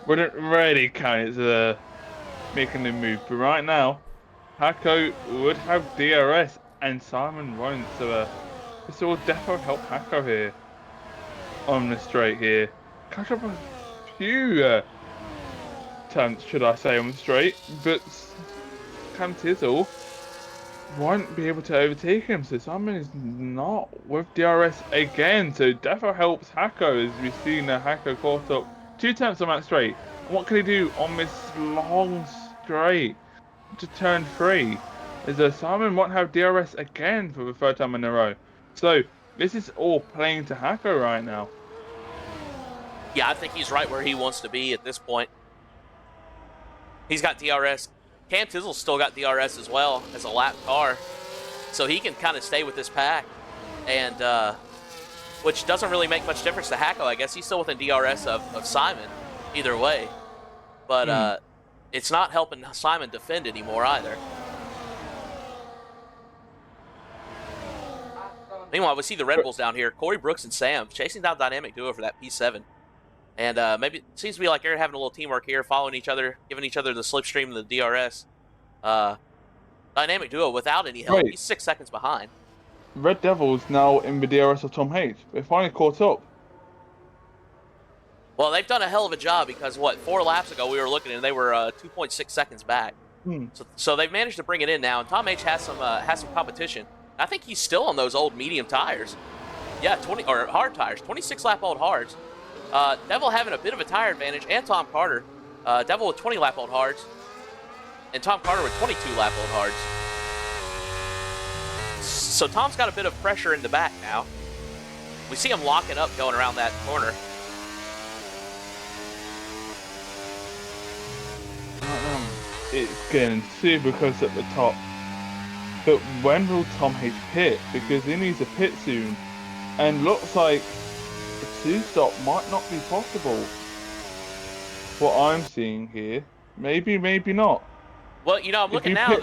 Wouldn't really count as making the move. But right now, Hacko would have DRS and Simon won't. So this will definitely help Hacko here on the straight here. Catch up a few should I say, on the straight, but Cam Tizzle won't be able to overtake him. So Simon is not with DRS again. So Defo helps Hako, as we've seen Hako caught up 2 tenths on that straight. And what can he do on this long straight to turn 3? Is Simon won't have DRS again for the 3rd time in a row. So this is all playing to Hako right now. Yeah, I think he's right where he wants to be at this point. He's got DRS. Cam Tizzle's still got DRS as well as a lap car. So he can kind of stay with this pack. And, which doesn't really make much difference to Hako. I guess he's still within DRS of Simon either way. But it's not helping Simon defend anymore either. Meanwhile, we see the Red Bulls down here. Corey Brooks and Sam chasing down Dynamic Duo for that P7. And maybe it seems to be like they're having a little teamwork here, following each other, giving each other the slipstream and the DRS. Dynamic Duo without any help. Right. He's 6 seconds behind. Red Devils now in the DRS of Tom H. They finally caught up. Well, they've done a hell of a job because, 4 laps ago we were looking and they were 2.6 seconds back. So they've managed to bring it in now, and Tom H has some competition. I think he's still on those old medium tires. Yeah, hard tires, 26 lap old hards. Devil having a bit of a tire advantage, and Tom Carter. Devil with 20 lap old hards, and Tom Carter with 22 lap old hards. So Tom's got a bit of pressure in the back now. We see him locking up going around that corner. It's getting super close at the top. But when will Tom H pit? Because he needs a pit soon. And looks like the 2-stop might not be possible. What I'm seeing here. Maybe, maybe not. Well, I'm looking now.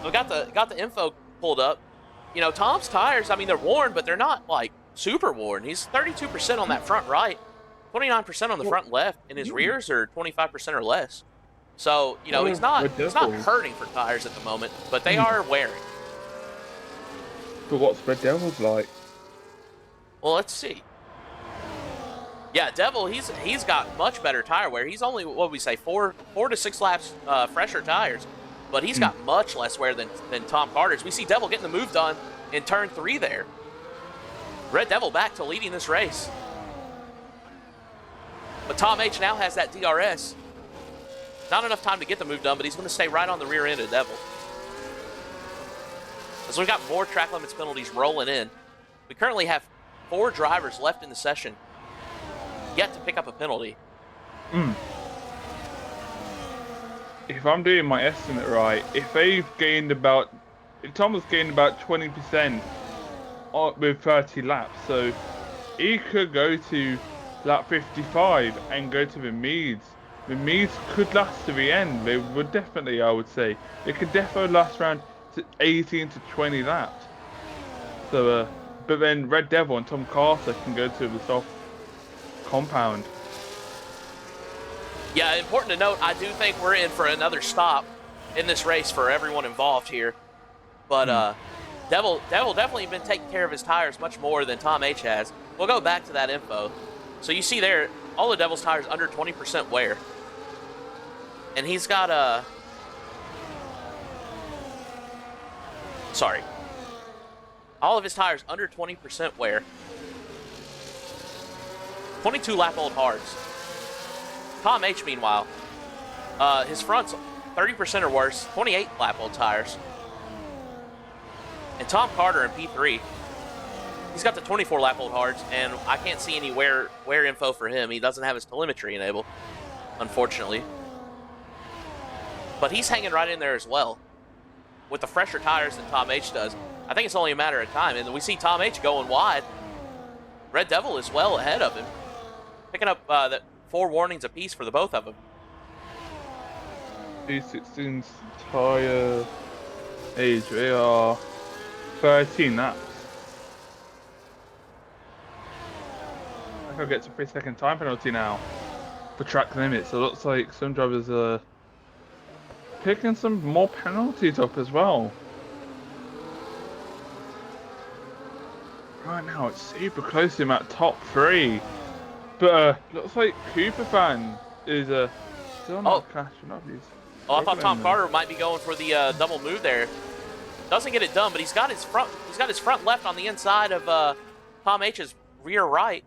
We got the info pulled up. Tom's tires, I mean, they're worn, but they're not, like, super worn. He's 32% on that front right, 29% on the front left, and his rears are 25% or less. So, he's not hurting for tires at the moment, but they are wearing. But what's Red Devils like? Well, let's see. Yeah, Devil, he's got much better tire wear. He's only, what we say, 4 to 6 laps fresher tires, but he's got much less wear than Tom Carter's. We see Devil getting the move done in turn 3 there. Red Devil back to leading this race. But Tom H now has that DRS. Not enough time to get the move done, but he's going to stay right on the rear end of Devil. As we've got more track limits penalties rolling in, we currently have 4 drivers left in the session yet to pick up a penalty. If I'm doing my estimate right, if Tom has gained about 20% with 30 laps, so he could go to lap 55 and go to the Meads. The Meads could last to the end. They would definitely, I would say. They could definitely last around 18 to 20 laps. So, but then Red Devil and Tom Carter can go to the soft compound. Yeah, important to note, I do think we're in for another stop in this race for everyone involved here. But Devil definitely been taking care of his tires much more than Tom H has. We'll go back to that info. So you see there, all the Devil's tires under 20% wear. And he's got all of his tires under 20% wear. 22 lap old hards. Tom H, meanwhile, his front's 30% or worse, 28 lap old tires. And Tom Carter in P3, he's got the 24 lap old hards, and I can't see any wear info for him. He doesn't have his telemetry enabled, unfortunately. But he's hanging right in there as well, with the fresher tires than Tom H does. I think it's only a matter of time, and we see Tom H going wide. Red Devil is well ahead of him, picking up the 4 warnings apiece for the both of them. P16's tire age, they are 13 laps. I think I'll get to 3-second time penalty now for track limits. So it looks like some drivers are picking some more penalties up as well. Right now it's super close to him at top 3. But looks like Cooper fan is still not cashing up. Oh, I thought Tom Carter might be going for the double move there. Doesn't get it done, but he's got his front left on the inside of Tom H's rear right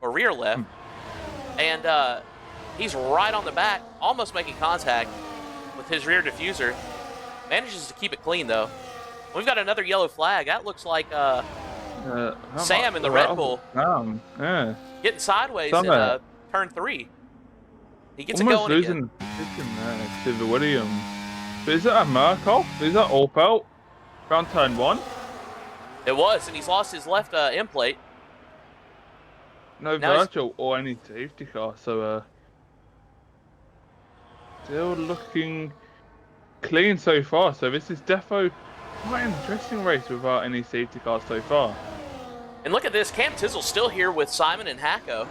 or rear left, and he's right on the back, almost making contact with his rear diffuser. Manages to keep it clean though. We've got another yellow flag. That looks like Sam in the Red Bull getting sideways in turn 3. He gets almost it going losing again. position there to the Williams. But is that a Markov? Is that Opel? Round turn 1? It was, and he's lost his left end plate. No Now virtual or any safety car, so still looking clean so far. So this is defo quite an interesting race without any safety cars so far. And look at this, Cam Tizzle's still here with Simon and Hacko.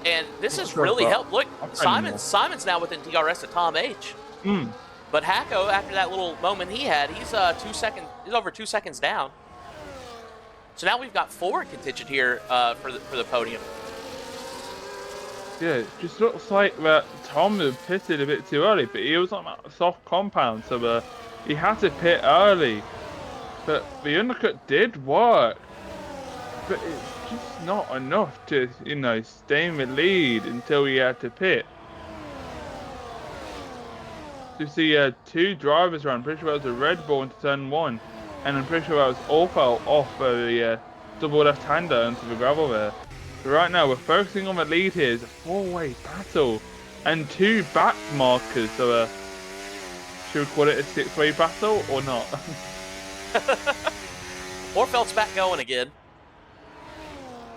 And this has really helped. Look, Simon's now within DRS of Tom H. But Hacko, after that little moment he had, he's over 2 seconds down. So now we've got 4 contingent here for the podium. Yeah, it just looks like that Tom had pitted a bit too early, but he was on that soft compound, so he had to pit early. But the undercut did work, but it's just not enough to, stay in the lead until he had to pit. You see 2 drivers around. I'm pretty sure that was a Red Bull into turn 1, and I'm pretty sure that was Opel off the double left-hander into the gravel there. So right now we're focusing on the lead here. It's a 4-way battle and 2 back markers. So should we call it a 6-way battle or not? Orfeld's back going again.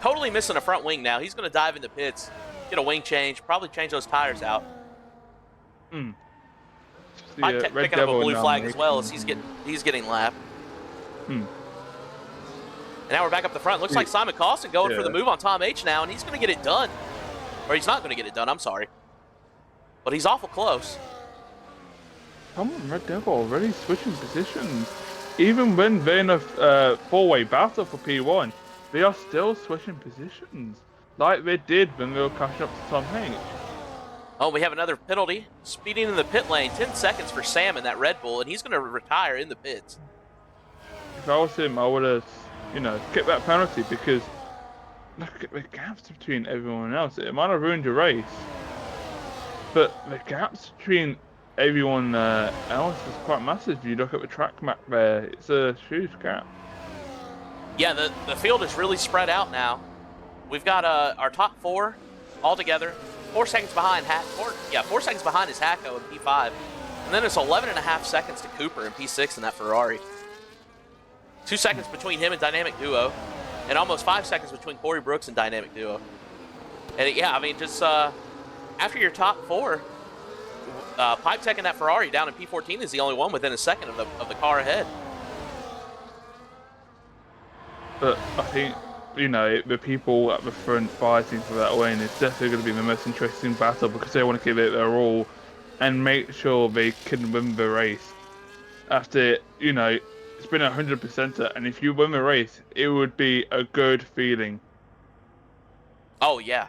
Totally missing a front wing now. He's going to dive in the pits, get a wing change, probably change those tires out. I'm picking up a blue flag as well as he's getting lapped. And now we're back up the front. Looks like Simon Costin going for the move on Tom H now, and he's going to get it done. Or he's not going to get it done, I'm sorry. But he's awful close. Come on, Red Devil already switching positions. Even when they're in a 4-way battle for P1, they are still switching positions. Like they did when they were catching up to Tom H. Oh, we have another penalty. Speeding in the pit lane. 10 seconds for Sam in that Red Bull, and he's going to retire in the pits. If I was him, I would have, skipped that penalty because look at the gaps between everyone else. It might have ruined your race, but the gaps between everyone else is quite massive. If you look at the track map there, it's a huge gap. Yeah, the field is really spread out now. We've got our top 4 all together. 4 seconds behind 4 seconds behind is Hacko in P5. And then it's 11.5 seconds to Cooper in P6 in that Ferrari. 2 seconds between him and Dynamic Duo. And almost 5 seconds between Corey Brooks and Dynamic Duo. And yeah, I mean, just after your top 4, Pipe Tech in that Ferrari down in P14 is the only one within a second of the car ahead. But I think, the people at the front fighting for that win is definitely going to be the most interesting battle because they want to give it their all and make sure they can win the race. After, it's been 100%, and if you win the race, it would be a good feeling. Oh, yeah.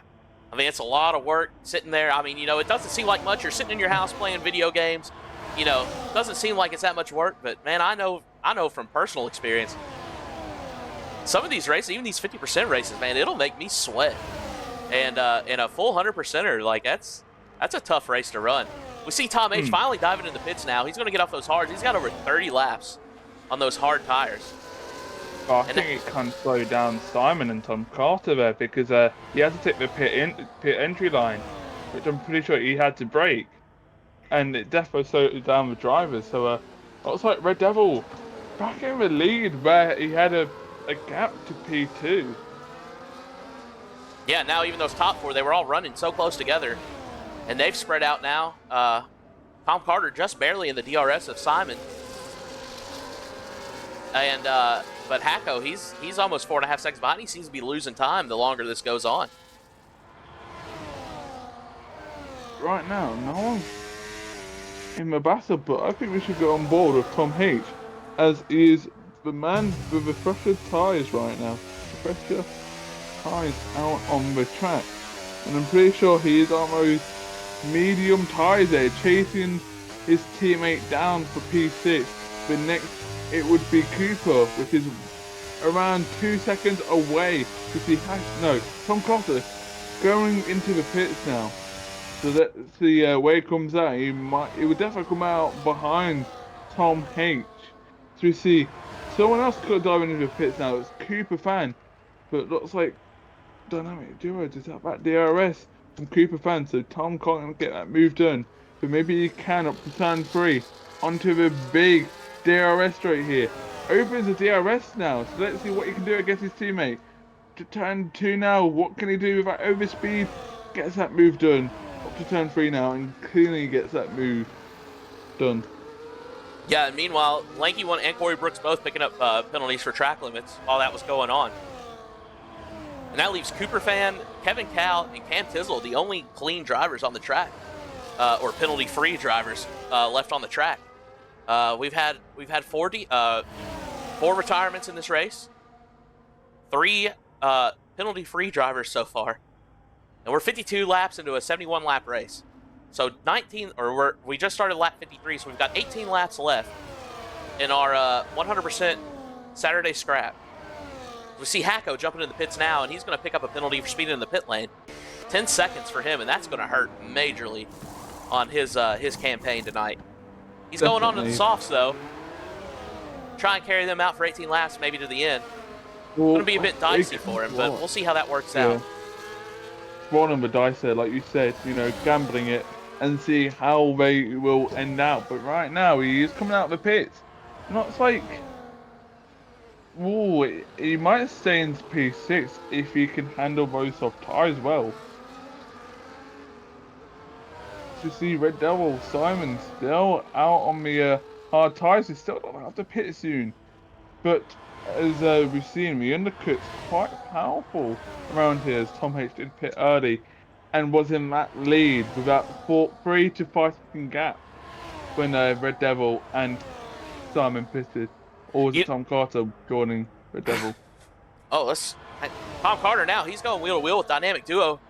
I mean, it's a lot of work sitting there. I mean, it doesn't seem like much. You're sitting in your house playing video games. Doesn't seem like it's that much work, but man, I know from personal experience. Some of these races, even these 50% races, man, it'll make me sweat. And in a full 100%er, like that's a tough race to run. We see Tom H finally diving in the pits now. He's going to get off those hards. He's got over 30 laps on those hard tires. I think it can slow down Simon and Tom Carter there because he had to take the pit entry line, which I'm pretty sure he had to brake. And it definitely slowed down the drivers. So looks like Red Devil back in the lead where he had a gap to P2. Yeah, now even those top 4, they were all running so close together. And they've spread out now. Tom Carter just barely in the DRS of Simon. And but Hacko, he's almost 4.5 seconds behind. He seems to be losing time the longer this goes on. Right now, no one's in the battle, but I think we should get on board with Tom H, as he is the man with the fresher tyres right now. The fresher tyres out on the track. And I'm pretty sure he is on those medium tyres there, chasing his teammate down for P6. but next it would be Cooper, which is around 2 seconds away. To see Tom Carter going into the pits now. So let's see where he comes out. He would definitely come out behind Tom H. So we see someone else could dive into the pits now. It's Cooper Fan, but it looks like Dynamic Duo to tap back DRS from Cooper Fan. So Tom can't get that move done, but maybe he can up to turn 3 onto the big DRS straight here. Opens the DRS now, so let's see what he can do against his teammate. To turn 2 now, what can he do with that overspeed? Gets that move done. Up to turn 3 now, and cleanly gets that move done. Yeah, and meanwhile, Lanky One and Corey Brooks both picking up penalties for track limits while that was going on. And that leaves Cooper Fan, Kevin Cal, and Cam Tizzle, the only clean drivers on the track, or penalty-free drivers left on the track. We've had 4 retirements in this race, 3 penalty-free drivers so far, and we're 52 laps into a 71-lap race. So we just started lap 53, so we've got 18 laps left in our 100% Saturday scrap. We see Hacko jumping in the pits now, and he's going to pick up a penalty for speeding in the pit lane. 10 seconds for him, and that's going to hurt majorly on his campaign tonight. He's going on to the softs, though. Try and carry them out for 18 laps, maybe to the end. It's going to be a bit dicey for him, but we'll see how that works out. Rolling the dice there, like you said, gambling it and see how they will end out. But right now, he is coming out of the pits. And it's like, he might stay in P6 if he can handle those soft tires well. To see Red Devil Simon still out on the hard tires. He's still going to have to pit soon. But as we've seen, the undercut's quite powerful around here, as Tom H did pit early and was in that lead with that 3 to 5 second gap when Red Devil and Simon pitted. Or was it Tom Carter joining Red Devil? Tom Carter now, he's going wheel to wheel with Dynamic Duo.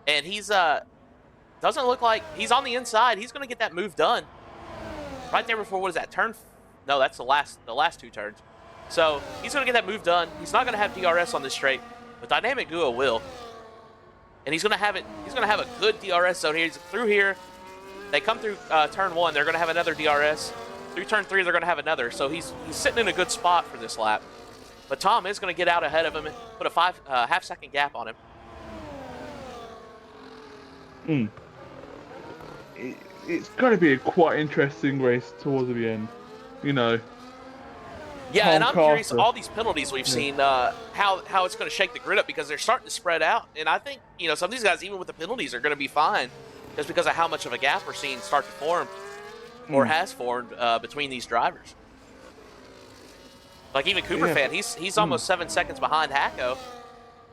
And he's doesn't look like he's on the inside. He's going to get that move done right there before, what is that, turn? No, that's the last 2 turns. So he's going to get that move done. He's not going to have DRS on this straight, but Dynamic Duo will. And he's going to have it. He's going to have a good DRS zone here. He's through here. They come through turn 1. They're going to have another DRS. Through turn 3, they're going to have another. So he's sitting in a good spot for this lap. But Tom is going to get out ahead of him and put a half-second gap on him. It's got to be a quite interesting race towards the end, Yeah, Tom and I'm Carter. curious, all these penalties we've seen, how it's going to shake the grid up, because they're starting to spread out. And I think, some of these guys, even with the penalties, are going to be fine just because of how much of a gap we're seeing start to form or has formed between these drivers. Like even Cooper Fan, he's almost 7 seconds behind Hacko.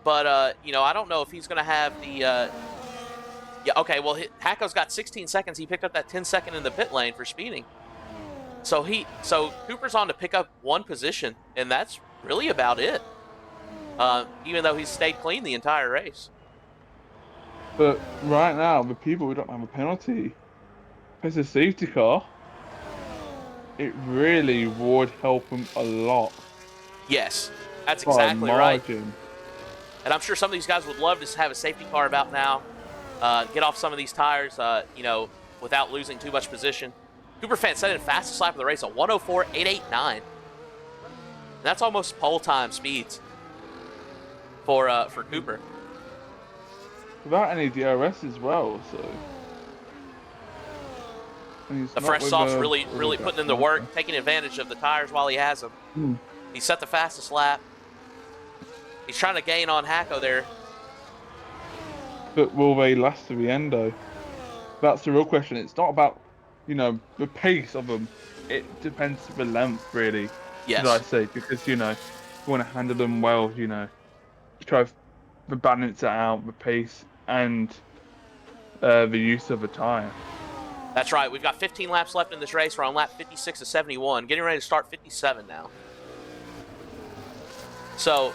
But, I don't know if he's going to have the... Hacko's got 16 seconds. He picked up that 10-second in the pit lane for speeding. So Cooper's on to pick up 1 position, and that's really about it. Even though he's stayed clean the entire race. But right now, the people who don't have a penalty, if it's a safety car, it really would help them a lot. Yes, that's exactly right. And I'm sure some of these guys would love to have a safety car about now. Get off some of these tires, without losing too much position. Cooper Fan set in fastest lap of the race, a 104.889. That's almost pole time speeds for Cooper. Without any DRS as well, so. The fresh soft's really putting in the work, taking advantage of the tires while he has them. He set the fastest lap. He's trying to gain on Hacko there. But will they last to the end, though? That's the real question. It's not about, the pace of them. It depends on the length, really. Yes. Should I say? Because, you want to handle them well, try to balance it out, the pace and the use of the tyre. That's right. We've got 15 laps left in this race. We're on lap 56 of 71. Getting ready to start 57 now. So...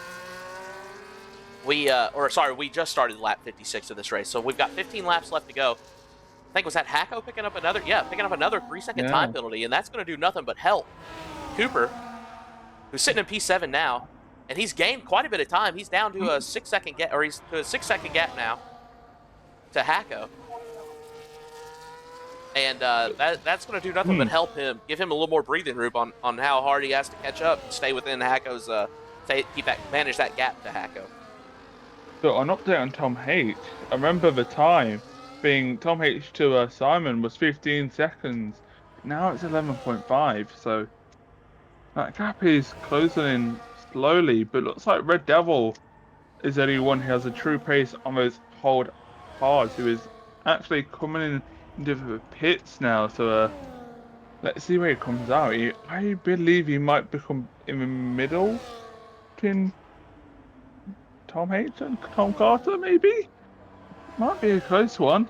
we just started lap 56 of this race, so we've got 15 laps left to go. think was that Hacko picking up another 3-second Yeah. time penalty, and that's going to do nothing but help Cooper, who's sitting in P7 now, and he's gained quite a bit of time. He's down to a 6-second gap, or he's to a 6-second gap now to Hacko. And that's going to do nothing but help him, give him a little more breathing room on how hard he has to catch up and stay within Hacko's, manage that gap to Hacko. So an update on Tom H. I remember the time being Tom H to Simon was 15 seconds. Now it's 11.5. So that gap is closing in slowly, but looks like Red Devil is the only one who has a true pace on those hold cards, who is actually coming in into the pits now. So let's see where he comes out. I believe he might become in the middle between Tom H and Tom Carter, maybe? Might be a close one.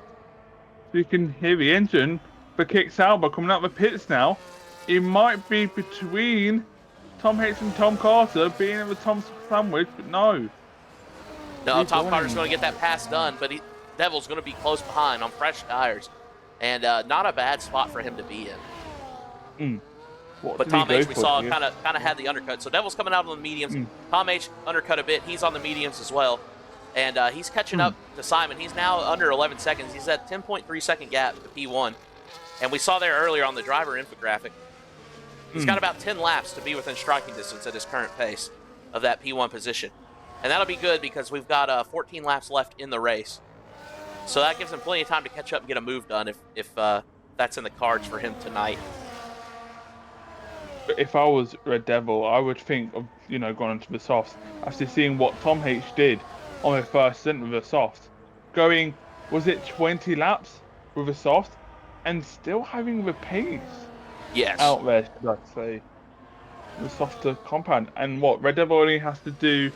So you can hear the engine, the kicks out, but coming out the pits now. It might be between Tom H and Tom Carter being in the Tom sandwich, but no. No, Tom Carter's going to get that pass done, but Devil's going to be close behind on fresh tires. And not a bad spot for him to be in. But Tom H, we saw, kind of had the undercut. So Devil's coming out on the mediums. Tom H undercut a bit. He's on the mediums as well. And he's catching up to Simon. He's now under 11 seconds. He's at 10.3 second gap to P1. And we saw there earlier on the driver infographic, he's got about 10 laps to be within striking distance at his current pace of that P1 position. And that'll be good because we've got 14 laps left in the race. So that gives him plenty of time to catch up and get a move done if that's in the cards for him tonight. If I was Red Devil, I would think of, going into the softs after seeing what Tom H did on the first stint with the soft. Going, was it 20 laps with a soft and still having the pace out there, should I say. The softer compound. And what, Red Devil only has to do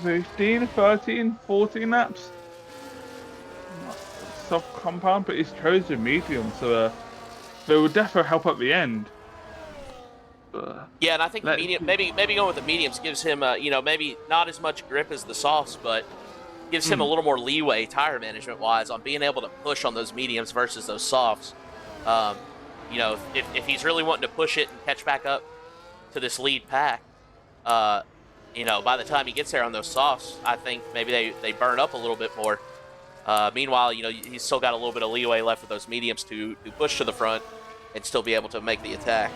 15, 13, 14 laps? Soft compound, but he's chosen medium, so they will definitely help at the end. Yeah, and I think the medium, maybe going with the mediums gives him, maybe not as much grip as the softs, but gives him a little more leeway tire management wise on being able to push on those mediums versus those softs. If he's really wanting to push it and catch back up to this lead pack, by the time he gets there on those softs, I think maybe they burn up a little bit more. Meanwhile, he's still got a little bit of leeway left with those mediums to push to the front and still be able to make the attack.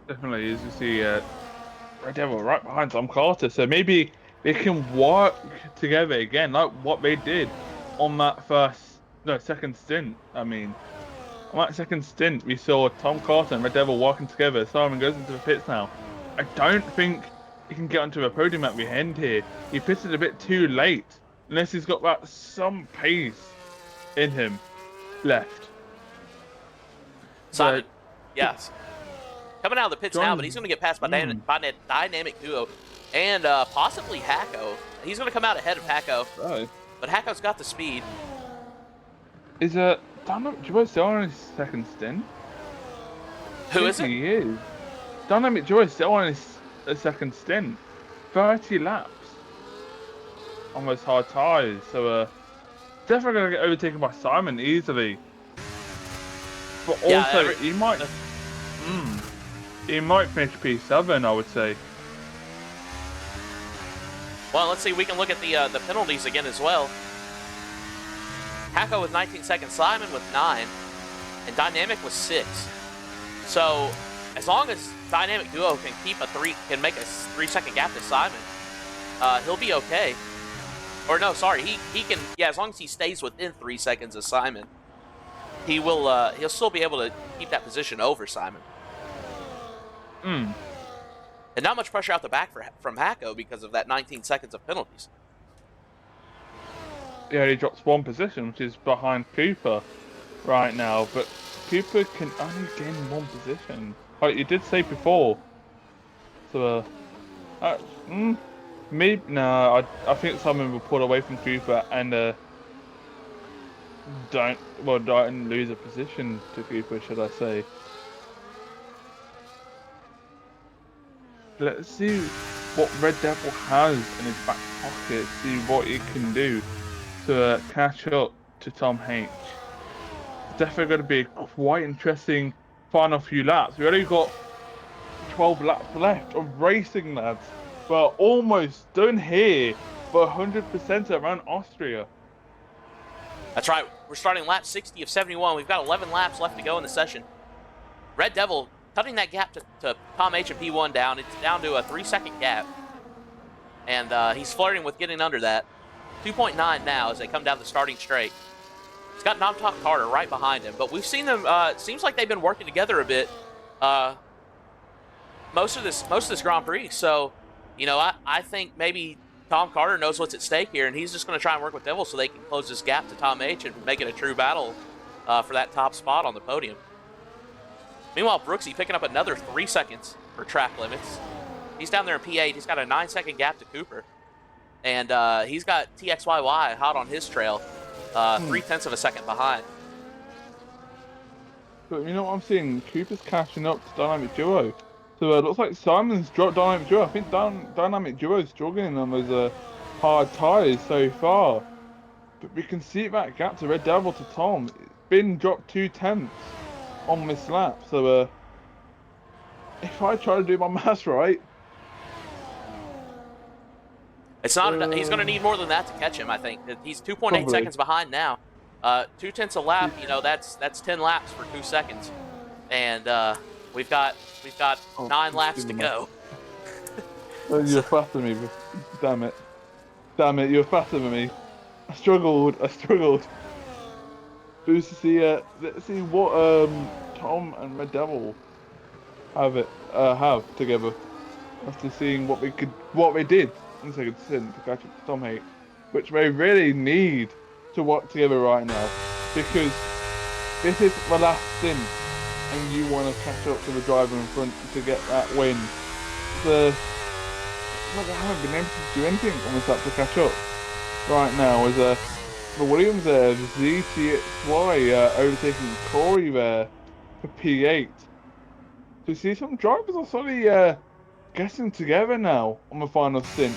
Definitely, as you see, Red Devil right behind Tom Carter, so maybe they can work together again, like what they did on that second stint. On that second stint, we saw Tom Carter and Red Devil working together. Simon goes into the pits now. I don't think he can get onto the podium at the end here. He pitted a bit too late, unless he's got some pace in him left. Simon, yes. Coming out of the pits now, but he's going to get passed by Dynamic Duo and possibly Hacko. He's going to come out ahead of Hacko, but Hacko's got the speed. Is Dynamic Duo still on his second stint? Who is it? He is. Dynamic Duo is still on his second stint. 30 laps on those hard tyres, so definitely going to get overtaken by Simon easily. But also, he might finish P7, I would say. Well, let's see. We can look at the penalties again as well. Hacko with 19 seconds, Simon with 9, and Dynamic with 6. So, as long as Dynamic Duo can make a 3-second gap to Simon, he'll be okay. Or no, sorry, he can. Yeah, as long as he stays within 3 seconds of Simon, he'll still be able to keep that position over Simon. And not much pressure out the back from Hacko because of that 19 seconds of penalties. Yeah, he drops one position, which is behind Cooper right now, but Cooper can only gain one position, like you did say before. So, maybe no. I think Simon will pull away from Cooper and don't lose a position to Cooper, should I say? Let's see what Red Devil has in his back pocket, see what he can do. to catch up to Tom H. It's definitely going to be a quite interesting final few laps. We only got 12 laps left of racing, lads. We're almost done here for 100% around Austria. That's right. We're starting lap 60 of 71. We've got 11 laps left to go in the session. Red Devil cutting that gap to Tom H and P1 down. It's down to a 3-second gap. And he's flirting with getting under that. 2.9 now as they come down the starting straight. He's got Tom Carter right behind him. But we've seen them, it seems like they've been working together a bit most of this Grand Prix. So, I think maybe Tom Carter knows what's at stake here, and he's just going to try and work with Devil so they can close this gap to Tom H and make it a true battle for that top spot on the podium. Meanwhile, Brooksy picking up another 3 seconds for track limits. He's down there in P8. He's got a 9-second gap to Cooper. And he's got TXYY hot on his trail, 0.3 of a second behind. But you know what I'm seeing? Cooper's catching up to Dynamic Duo. So it looks like Simon's dropped Dynamic Duo. I think Dynamic Duo's struggling on those hard tyres so far. But we can see that gap to Red Devil to Tom. It's been dropped 0.2 on this lap. So if I try to do my maths right, it's not. He's going to need more than that to catch him. I think he's 2.8 seconds behind now. 0.2 a lap. That's 10 laps for 2 seconds, and we've got 9 laps to go. You're faster than me. Damn it! You're faster than me. I struggled. Let's see what Tom and Red Devil have together. After seeing what they did in second stint to catch up to Tom H, which they really need to work together right now, because this is the last stint, and you want to catch up to the driver in front to get that win. They haven't been able to do anything on this lap to catch up right now. As the Williams there, the ZTXY overtaking Corey there for P8. So you see some drivers are suddenly getting together now on the final stint.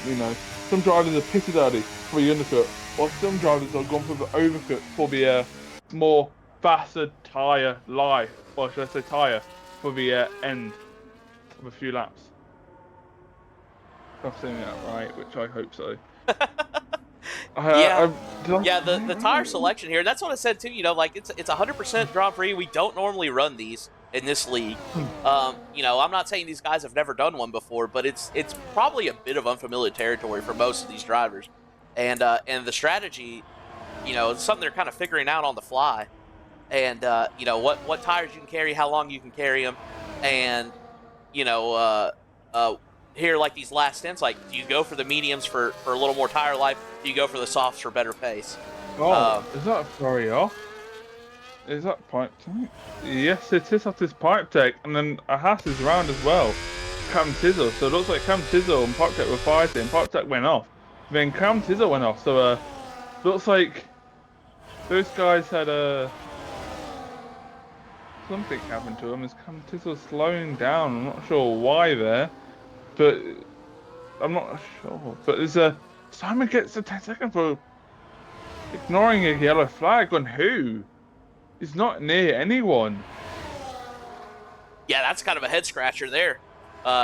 Some drivers are pitted early for the undercut, or some drivers are gone for the overcut for the more faster tyre life, or should I say tyre, for the end of a few laps. I'm saying that right, which I hope so. The tire selection here, that's what I said too. It's 100% Grand Prix. We don't normally run these in this league. I'm not saying these guys have never done one before, but it's probably a bit of unfamiliar territory for most of these drivers. And the strategy, it's something they're kind of figuring out on the fly. And what tires you can carry, how long you can carry them, and here, like these last stints, like, do you go for the mediums for a little more tire life? Do you go for the softs for better pace? Is that a flurry off? Is that pipe tech? Yes, it is off this pipe tech, and then a Haas is around as well. Cam Tizzle. So it looks like Cam Tizzle and pipe tech were fighting. Pipe tech went off. Then Cam Tizzle went off. So looks like those guys had something happened to them. Is Cam Tizzle slowing down? I'm not sure why there. But I'm not sure. But there's Simon gets a 10 second for ignoring a yellow flag on who? He's not near anyone. Yeah, that's kind of a head scratcher there.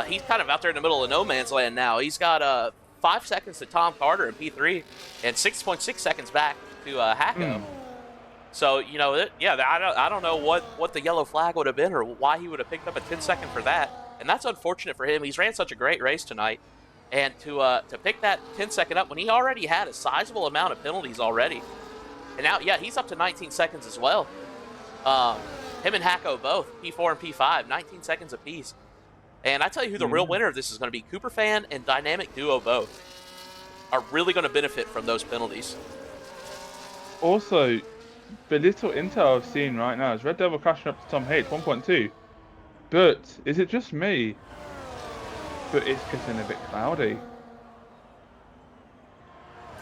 He's kind of out there in the middle of no man's land now. He's got 5 seconds to Tom Carter in P3 and 6.6 seconds back to Hacko. So, I don't know what the yellow flag would have been or why he would have picked up a 10 second for that. And that's unfortunate for him. He's ran such a great race tonight. And to pick that 10 second up when he already had a sizable amount of penalties already. And now, he's up to 19 seconds as well. Him and Hacko both, P4 and P5, 19 seconds apiece. And I tell you who the real winner of this is going to be. Cooper Fan and Dynamic Duo both are really going to benefit from those penalties. Also, the little intel I've seen right now is Red Devil crashing up to Tom H, 1.2. But is it just me? But it's getting a bit cloudy.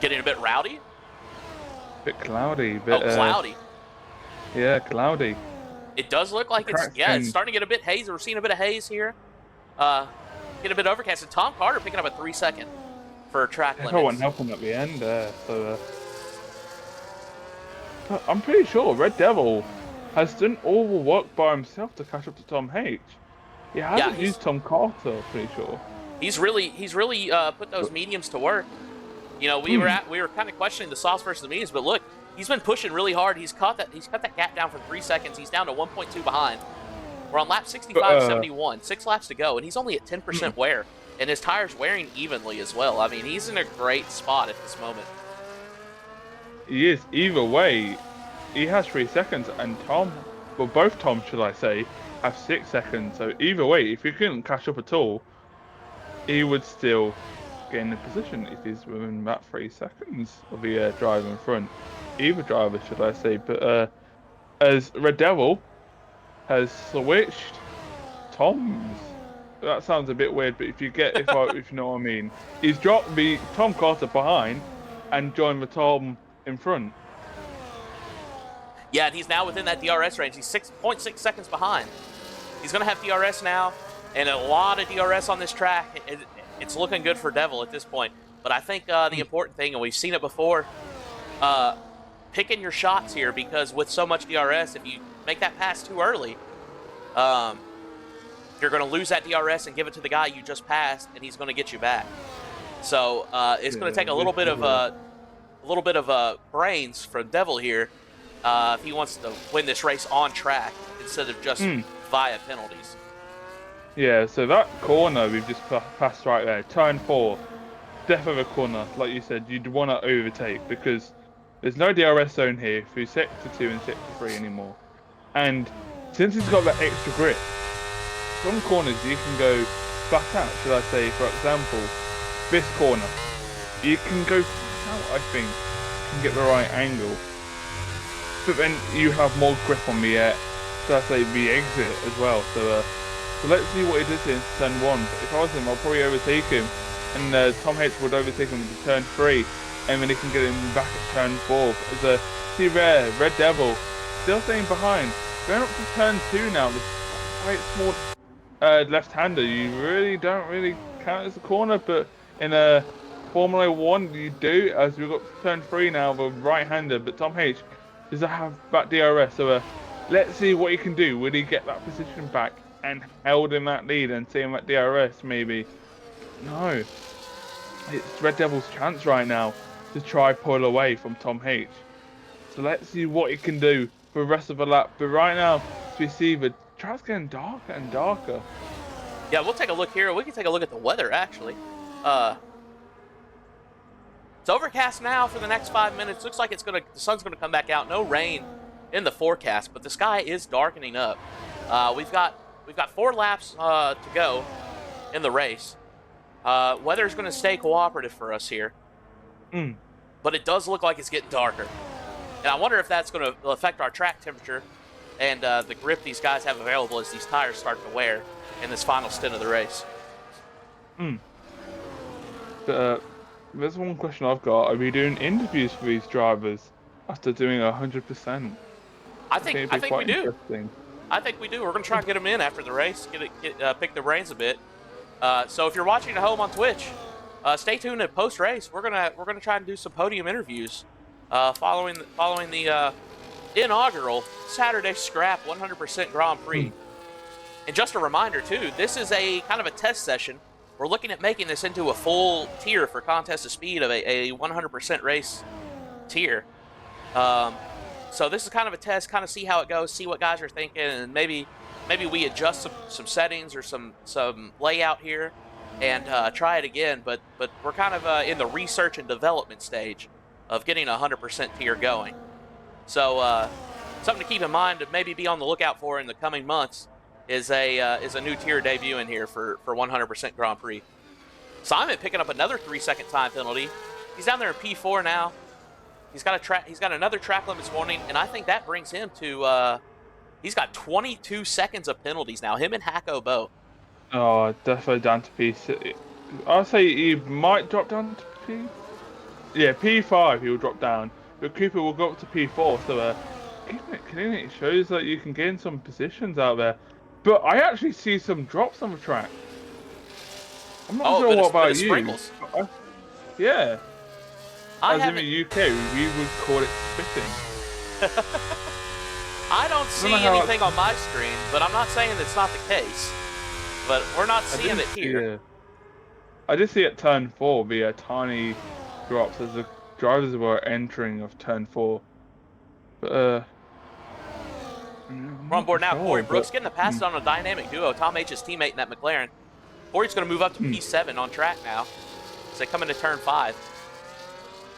Getting a bit rowdy? Bit cloudy. Cloudy. Yeah, cloudy. It does look like it's starting to get a bit hazy. We're seeing a bit of haze here. Get a bit overcast. And Tom Carter picking up a 3 second for track limits. Everyone helping at the end there. So But I'm pretty sure Red Devil has done all the work by himself to catch up to Tom H. He Yeah, hasn't used Tom Carter, pretty sure. he's really put those But, mediums to work. You know, hmm, we were kind of questioning the softs versus the mediums, but look, he's been pushing really hard. He's cut that gap down from 3 seconds. He's down to 1.2 behind. We're on lap but 65.71, 6 laps to go, and he's only at hmm, 10% wear, and his tire's wearing evenly as well. I mean, he's in a great spot at this moment. he is. Either way, he has 3 seconds, and Tom, well, both Toms, should I say, have 6 seconds. So either way, if he couldn't catch up at all, he would still gain the position if he's within that 3 seconds of the driver in front. Either driver, should I say? But as Red Devil has switched Toms. That sounds a bit weird, but if you know what I mean, he's dropped the Tom Carter behind and joined the Tom in front. Yeah, and he's now within that DRS range. He's 6.6 seconds behind. He's going to have DRS now, and a lot of DRS on this track. It's looking good for Devil at this point. But I think the important thing, and we've seen it before, picking your shots here, because with so much DRS, if you make that pass too early, you're going to lose that DRS and give it to the guy you just passed, and he's going to get you back. So it's going to take a little bit of brains from Devil here if he wants to win this race on track instead of just via penalties. Yeah, so that corner we've just passed right there, turn 4, death of a corner, like you said, you'd want to overtake because there's no DRS zone here through sector 2 and sector 3 anymore. And since it's got that extra grip, some corners you can go flat out, should I say, for example, this corner. You can go flat out, I think, and get the right angle. But then you have more grip on the, should I say, the exit as well. So let's see what he does in turn 1. But if I was him, I'll probably overtake him. And Tom H would overtake him into turn 3. And then he can get him back at turn 4. As see there, Red Devil, still staying behind. Going up to turn 2 now, this quite small left-hander. You really don't count as a corner, but in a Formula 1 you do, as we've got to turn 3 now, the right-hander. But Tom H does have that DRS, so let's see what he can do. Will he get that position back and held in that lead and see him at DRS maybe? No. It's Red Devil's chance right now to try pull away from Tom H. So let's see what he can do for the rest of the lap. But right now, we see the track's getting darker and darker. Yeah, we'll take a look here. We can take a look at the weather, actually. It's overcast now for the next 5 minutes. Looks like the sun's gonna come back out. No rain in the forecast, but the sky is darkening up. We've got 4 laps to go in the race. Weather's gonna stay cooperative for us here, but it does look like it's getting darker. And I wonder if that's going to affect our track temperature and the grip these guys have available as these tires start to wear in this final stint of the race. But there's one question I've got. Are we doing interviews for these drivers after doing 100%? I think we do. I think we do. We're going to try and get them in after the race, pick their brains a bit. So if you're watching at home on Twitch, stay tuned at post-race. We're gonna try and do some podium interviews following the inaugural Saturday Scrap 100% Grand Prix. And just a reminder too, this is a kind of a test session. We're looking at making this into a full tier for Contest of Speed of a 100% race tier. So this is kind of a test, kind of see how it goes, see what guys are thinking, and maybe we adjust some settings or some layout here and try it again. But we're kind of in the research and development stage of getting a 100% tier going. So something to keep in mind to maybe be on the lookout for in the coming months is a new tier debuting here for 100% Grand Prix. Simon picking up another 3-second time penalty. He's down there in P4 now. He's got another track limits warning, and I think that brings him to he's got 22 seconds of penalties now. Him and Hacko both. Oh, definitely down to P6. I'll say he might drop down to P. Yeah, P5 he'll drop down, but Cooper will go up to P4. So keeping it clean, it shows that you can gain some positions out there. But I actually see some drops on the track. I'm not sure what about you. Sprinkles. Yeah. I As in the UK, we would call it spitting. I don't I see don't know how anything on my screen, but I'm not saying it's not the case. But we're not I seeing didn't it here. see. I did see at turn 4 the tiny drops as the drivers were entering of turn 4. But I'm We're on not board now. sure. Corey But Brooks getting the pass on a dynamic duo. Tom H's teammate in that McLaren. Corey's going to move up to P7 on track now as they come into turn 5.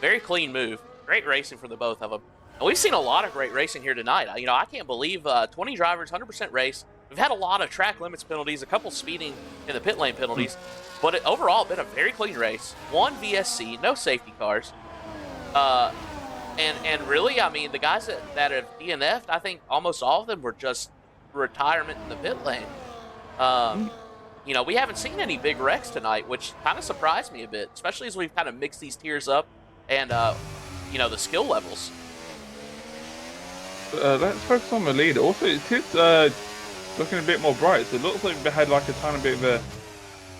Very clean move. Great racing for the both of them. And we've seen a lot of great racing here tonight. I can't believe 20 drivers, 100% race. We've had a lot of track limits penalties, a couple speeding in the pit lane penalties, but it overall been a very clean race. One VSC, no safety cars. And really, I mean, the guys that have DNF'd, I think almost all of them were just retirement in the pit lane. We haven't seen any big wrecks tonight, which kind of surprised me a bit, especially as we've kind of mixed these tiers up and, the skill levels. Let's focus on the lead. Also, it is looking a bit more bright. So it looks like they had like a tiny bit of a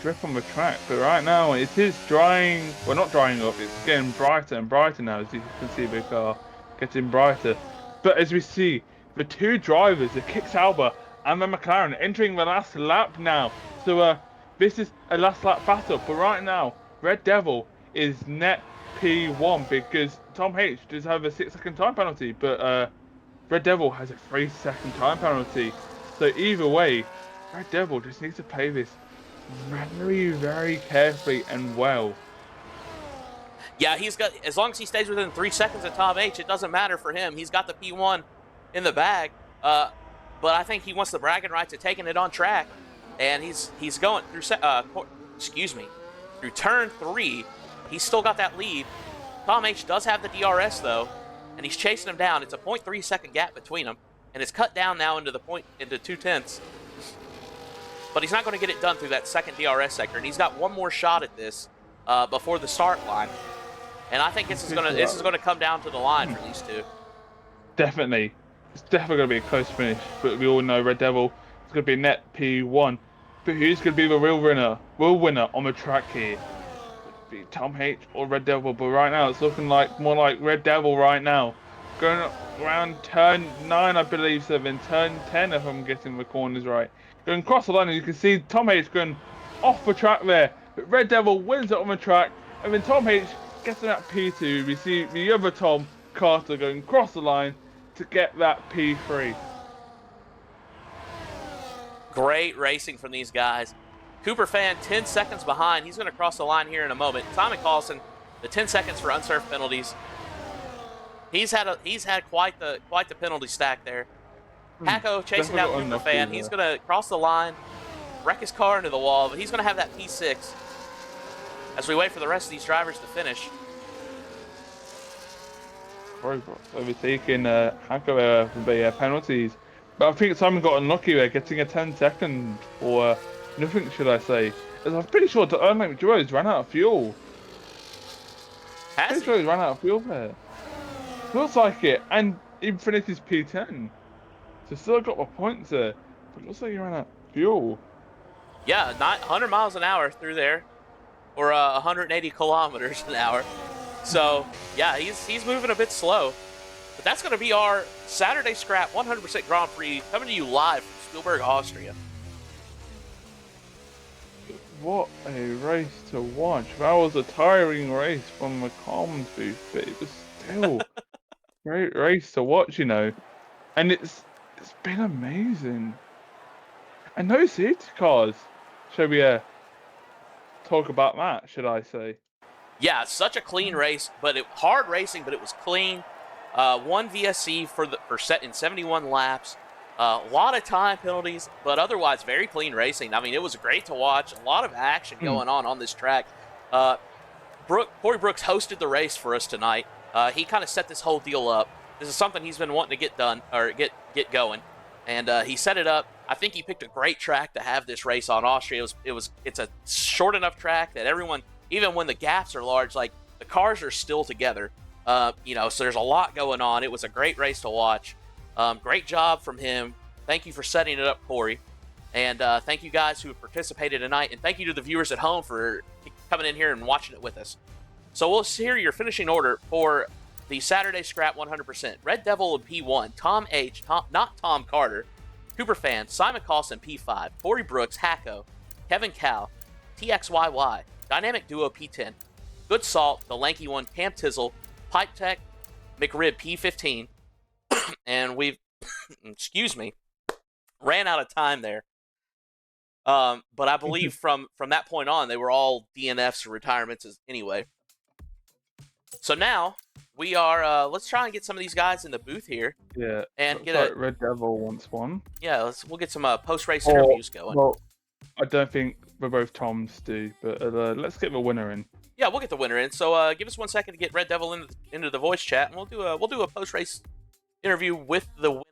drip on the track. But right now, it is drying. Well, not drying up. It's getting brighter and brighter now. As you can see, the car getting brighter. But as we see, the two drivers, the Kick Sauber and the McLaren, entering the last lap now. So this is a last lap battle. But right now, Red Devil is net P1 because Tom H does have a 6-second time penalty. But Red Devil has a 3-second time penalty. So either way, Red Devil just needs to play this very, very carefully and well. Yeah, he's got, as long as he stays within 3 seconds of Tom H, it doesn't matter for him. He's got the P1 in the bag. But I think he wants the bragging rights of taking it on track. And he's going through, through turn 3. He's still got that lead. Tom H does have the DRS though, and he's chasing him down. It's a 0.3 second gap between them, and it's cut down now into 2/10. But he's not going to get it done through that second DRS sector, and he's got one more shot at this before the start line. And I think this is going to come down to the line for these two. Definitely, it's definitely going to be a close finish. But we all know Red Devil is going to be net P1. But who's going to be the real winner on the track here? Be Tom H or Red Devil, but right now it's looking like more like Red Devil right now. Going around turn 9, I believe, so then turn 10, if I'm getting the corners right. Going across the line, and you can see Tom H going off the track there. But Red Devil wins it on the track, and then Tom H gets that P2. We see the other Tom Carter going across the line to get that P3. Great racing from these guys. Cooper Fan 10 seconds behind. He's going to cross the line here in a moment. Simon Carlson, the 10 seconds for unserved penalties. He's had quite the penalty stack there. Hacko chasing down Cooper Fan. He's going to cross the line, wreck his car into the wall, but he's going to have that P6 as we wait for the rest of these drivers to finish. Overtaking Hacko for the penalties. But I think Simon got unlucky there, getting a 10-second or nothing, should I say. As I'm pretty sure Dynamic Duos ran out of fuel. Has he? Pretty sure he ran out of fuel there. Looks like it, and he finished his P10. So still got my points there, but it looks like he ran out of fuel. Yeah, 100 miles an hour through there, or 180 kilometers an hour. So yeah, he's moving a bit slow. But that's going to be our Saturday Scrap 100% Grand Prix coming to you live from Spielberg, Austria. What a race to watch. That was a tiring race from the comms booth, but it was still great race to watch, And it's been amazing. And no safety cars. Shall we talk about that, should I say? Yeah, such a clean race, hard racing, but it was clean. One VSC for set in 71 laps. A lot of time penalties, but otherwise very clean racing. I mean, it was great to watch. A lot of action going on this track. Corey Brooks hosted the race for us tonight. He kind of set this whole deal up. This is something he's been wanting to get done or get going, and he set it up. I think he picked a great track to have this race on. Austria. It's a short enough track that everyone, even when the gaps are large, like the cars are still together. So there's a lot going on. It was a great race to watch. Great job from him. Thank you for setting it up, Corey. And thank you guys who have participated tonight. And thank you to the viewers at home for coming in here and watching it with us. So we'll hear your finishing order for the Saturday Scrap 100%. Red Devil in P1. Tom H. Not Tom Carter. Cooper Fan. Simon Carlson P5. Corey Brooks. Hacko. Kevin Cow. TXYY. Dynamic Duo P10. Good Salt. The Lanky One. Cam Tizzle. Pipe Tech. McRib P15. And we've, excuse me, ran out of time there. But I believe from that point on, they were all DNFs or retirements anyway. So now we are. Let's try and get some of these guys in the booth here. Yeah. And get like Red Devil wants one. Yeah, we'll get some post race interviews going. Well, I don't think we're both Toms do, but let's get the winner in. Yeah, we'll get the winner in. So give us 1 second to get Red Devil into the voice chat, and we'll do a post race interview with the winner.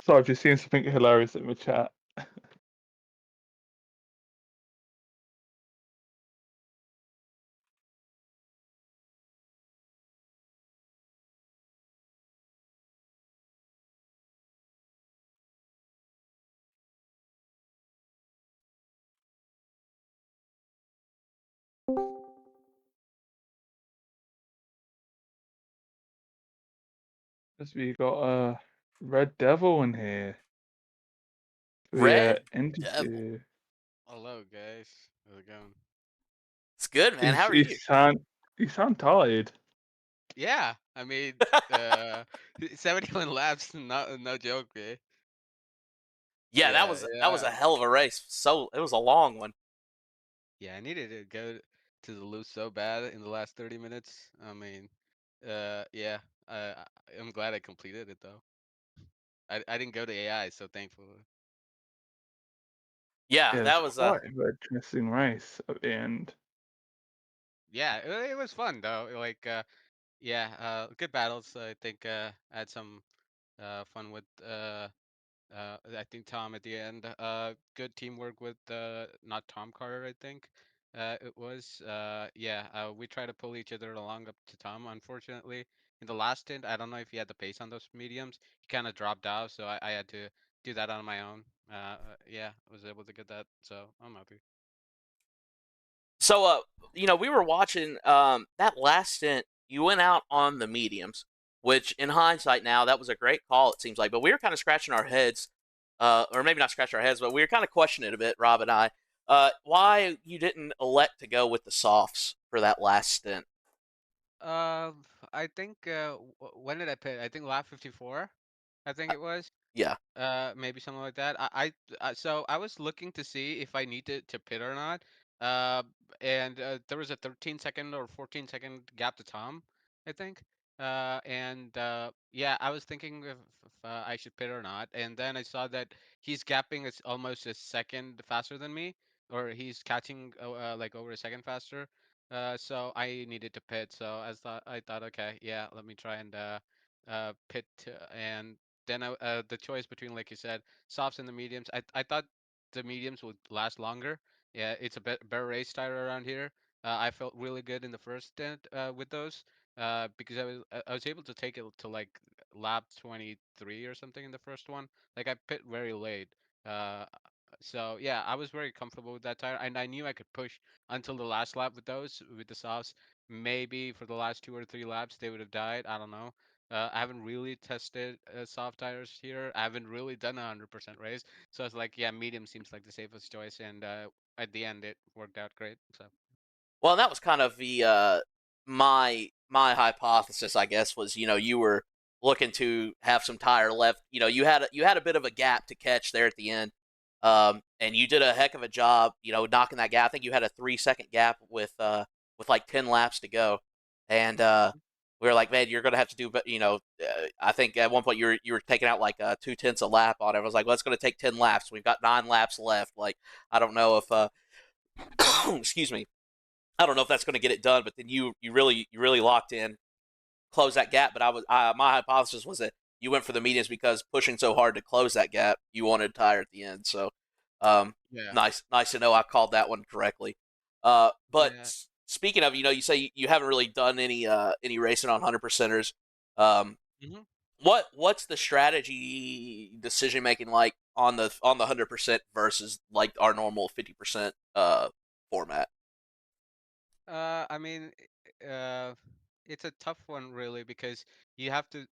So I've just seen something hilarious in the chat. We got a Red Devil in here. Red interview. Hello, guys. How's it going? It's good, man. How are you? You sound tired. Yeah, I mean, 71 laps, no joke, eh? Yeah, that was a hell of a race. So it was a long one. Yeah, I needed to go to the loop so bad in the last 30 minutes. I mean, yeah, I'm glad I completed it though. I didn't go to AI, so thankful. Yeah, that was quite an interesting race at the end. Yeah, it was fun though. Like, yeah, good battles. I think I had some fun with I think Tom at the end. Good teamwork with not Tom Carter, I think. It was yeah. We tried to pull each other along up to Tom. Unfortunately, in the last stint, I don't know if he had the pace on those mediums. He kind of dropped out, so I had to do that on my own. Yeah, I was able to get that, so I'm happy. So we were watching that last stint. You went out on the mediums, which in hindsight now that was a great call. It seems like, but we were kind of scratching our heads, or maybe not scratching our heads, but we were kind of questioning it a bit, Rob and I. Why you didn't elect to go with the softs for that last stint? I think when did I pit? I think lap 54. I think it was. Yeah. Maybe something like that. So I was looking to see if I needed to pit or not. And there was a 13-second or 14-second gap to Tom, I think. And yeah, I was thinking if I should pit or not. And then I saw that he's gapping is almost a second faster than me, or he's catching like over a second faster. So I needed to pit. So I thought, okay, yeah, let me try and pit and then the choice between, like you said, softs and the mediums. I thought the mediums would last longer. Yeah, it's a better race tire around here. I felt really good in the first stint with those because I was able to take it to like lap 23 or something in the first one. Like I pit very late. Uh, so yeah, I was very comfortable with that tire, and I knew I could push until the last lap with those with the softs. Maybe for the last 2 or 3 laps they would have died. I don't know. I haven't really tested soft tires here. I haven't really done a 100% race, so it's like, yeah, medium seems like the safest choice, and at the end it worked out great. So. Well, that was kind of the my hypothesis, I guess, was you were looking to have some tire left. You had a bit of a gap to catch there at the end, and you did a heck of a job. Knocking that gap. I think you had a 3-second gap with like 10 laps to go, and we were like, man, you're gonna have to do. But I think at one point you were taking out like 2/10 a lap on it. I was like, well, it's gonna take 10 laps. We've got 9 laps left. Like, I don't know if excuse me. I don't know if that's going to get it done, but then you really locked in, close that gap. But my hypothesis was that you went for the mediums because pushing so hard to close that gap, you wanted a tire at the end. So, Yeah. nice to know I called that one correctly. But Yeah. speaking of, you say you haven't really done any racing on 100%ers. Mhm. What's the strategy decision making like on the 100% versus like our normal 50% format? I mean, uh, it's a tough one really because you have to.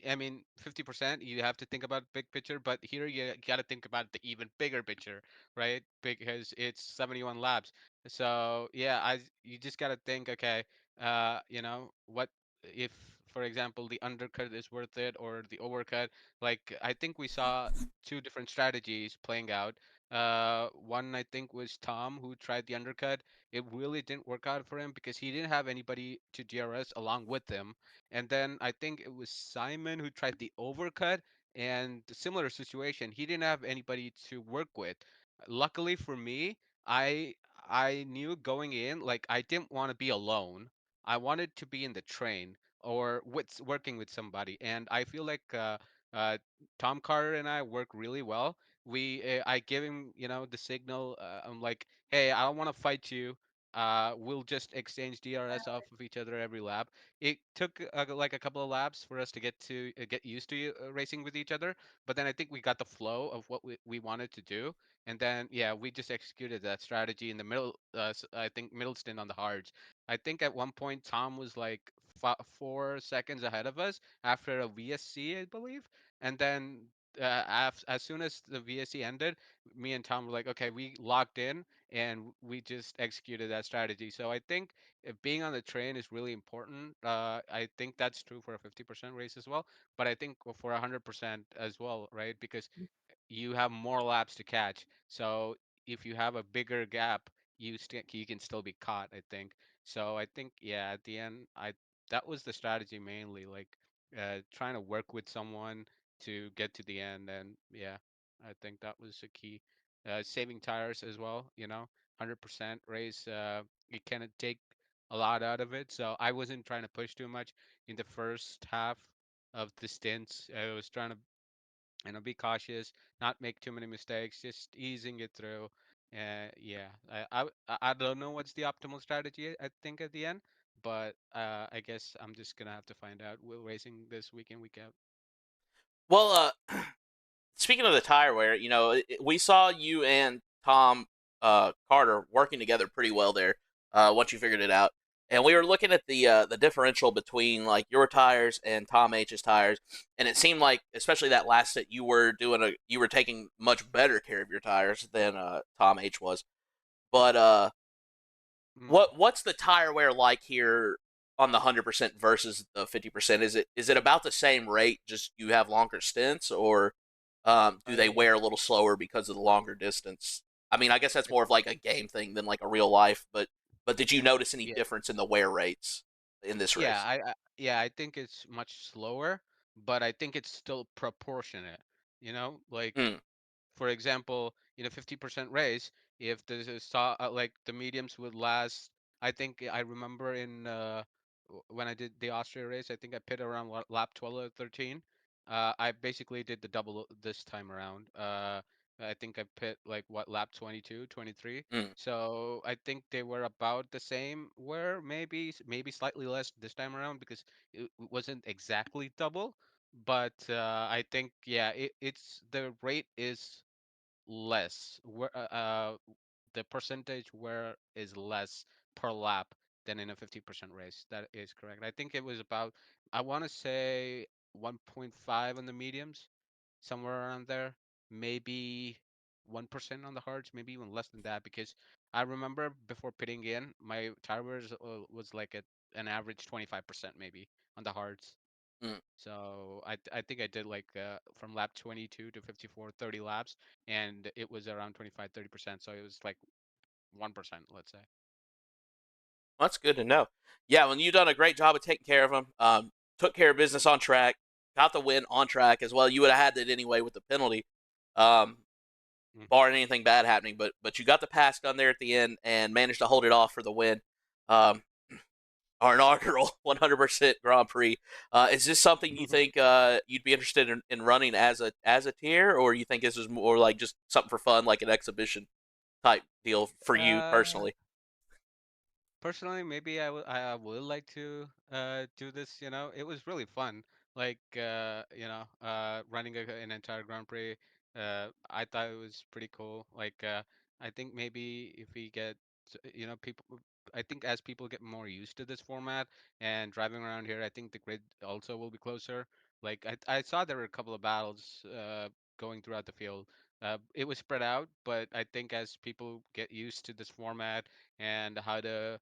I mean, 50%, you have to think about big picture, but here you got to think about the even bigger picture, right? Because it's 71 laps. So yeah, you just got to think, okay, what if, for example, the undercut is worth it or the overcut? Like, I think we saw two different strategies playing out. One I think was Tom who tried the undercut. It really didn't work out for him because he didn't have anybody to DRS along with him. And then I think it was Simon who tried the overcut, and similar situation. He didn't have anybody to work with. Luckily for me, I I knew going in, like, I didn't want to be alone. I wanted to be in the train or with working with somebody. And I feel like uh, Tom Carter and I work really well. I give him, the signal. I'm like, hey, I don't want to fight you. We'll just exchange DRS off of each other every lap. It took like a couple of laps for us to get used to racing with each other, but then I think we got the flow of what we wanted to do, and then yeah, we just executed that strategy in the middle. I think middle stint on the hards. I think at one point Tom was like 4 seconds ahead of us after a VSC, I believe, and then as soon as the VSC ended, me and Tom were like, okay, we locked in and we just executed that strategy. So I think being on the train is really important. I think that's true for a 50% race as well, but I think for 100% as well, right? Because you have more laps to catch. So if you have a bigger gap, you can still be caught, I think. So I think yeah, at the end, I that was the strategy mainly, like trying to work with someone to get to the end, and yeah, I think that was the key. Saving tires as well, 100% race. You cannot take a lot out of it, so I wasn't trying to push too much in the first half of the stints. I was trying to be cautious, not make too many mistakes, just easing it through. Yeah, I don't know what's the optimal strategy. I think at the end, but I guess I'm just gonna have to find out. We're racing this weekend, week out. Well, speaking of the tire wear, we saw you and Tom Carter working together pretty well there. Once you figured it out, and we were looking at the differential between like your tires and Tom H's tires, and it seemed like, especially that last set, you were taking much better care of your tires than Tom H was. But Mm. what's the tire wear like here on the 100% versus the 50%? Is it about the same rate? Just you have longer stints, or do they I, wear a little slower because of the longer distance? I mean, I guess that's I more of like a game thing than like a real life. But did you notice any yeah, difference in the wear rates in this yeah, race? I think it's much slower, but I think it's still proportionate. Like Hmm. for example, in a 50% race, if like the mediums would last, I think I remember in when I did the Austria race, I think I pit around lap 12 or 13. I basically did the double this time around. I think I pit like what lap 22, 23. Hmm. So I think they were about the same. Where maybe slightly less this time around because it wasn't exactly double. But I think yeah, it's the rate is less. The percentage where is less per lap than in a 50% race. That is correct. I think it was about, I want to say 1.5 on the mediums, somewhere around there. Maybe 1% on the hards, maybe even less than that. Because I remember before pitting in, my tire was like at an average 25% maybe on the hards. Hmm. So I think I did like from lap 22 to 54, 30 laps, and it was around 25, 30%. So it was like 1%, let's say. That's good to know. Yeah, well, you've done a great job of taking care of them. Took care of business on track, got the win on track as well. You would have had that anyway with the penalty. Um, Mm. barring anything bad happening. But you got the pass done there at the end and managed to hold it off for the win. Um, our inaugural 100% Grand Prix. Is this something you think you'd be interested in running as a tier, or you think this is more like just something for fun, like an exhibition type deal for you Uh, personally? Personally, maybe I would like to do this. It was really fun. Like running an entire Grand Prix. I thought it was pretty cool. Like I think maybe if we get people. I think as people get more used to this format and driving around here, I think the grid also will be closer. Like I saw there were a couple of battles going throughout the field. It was spread out, but I think as people get used to this format and how to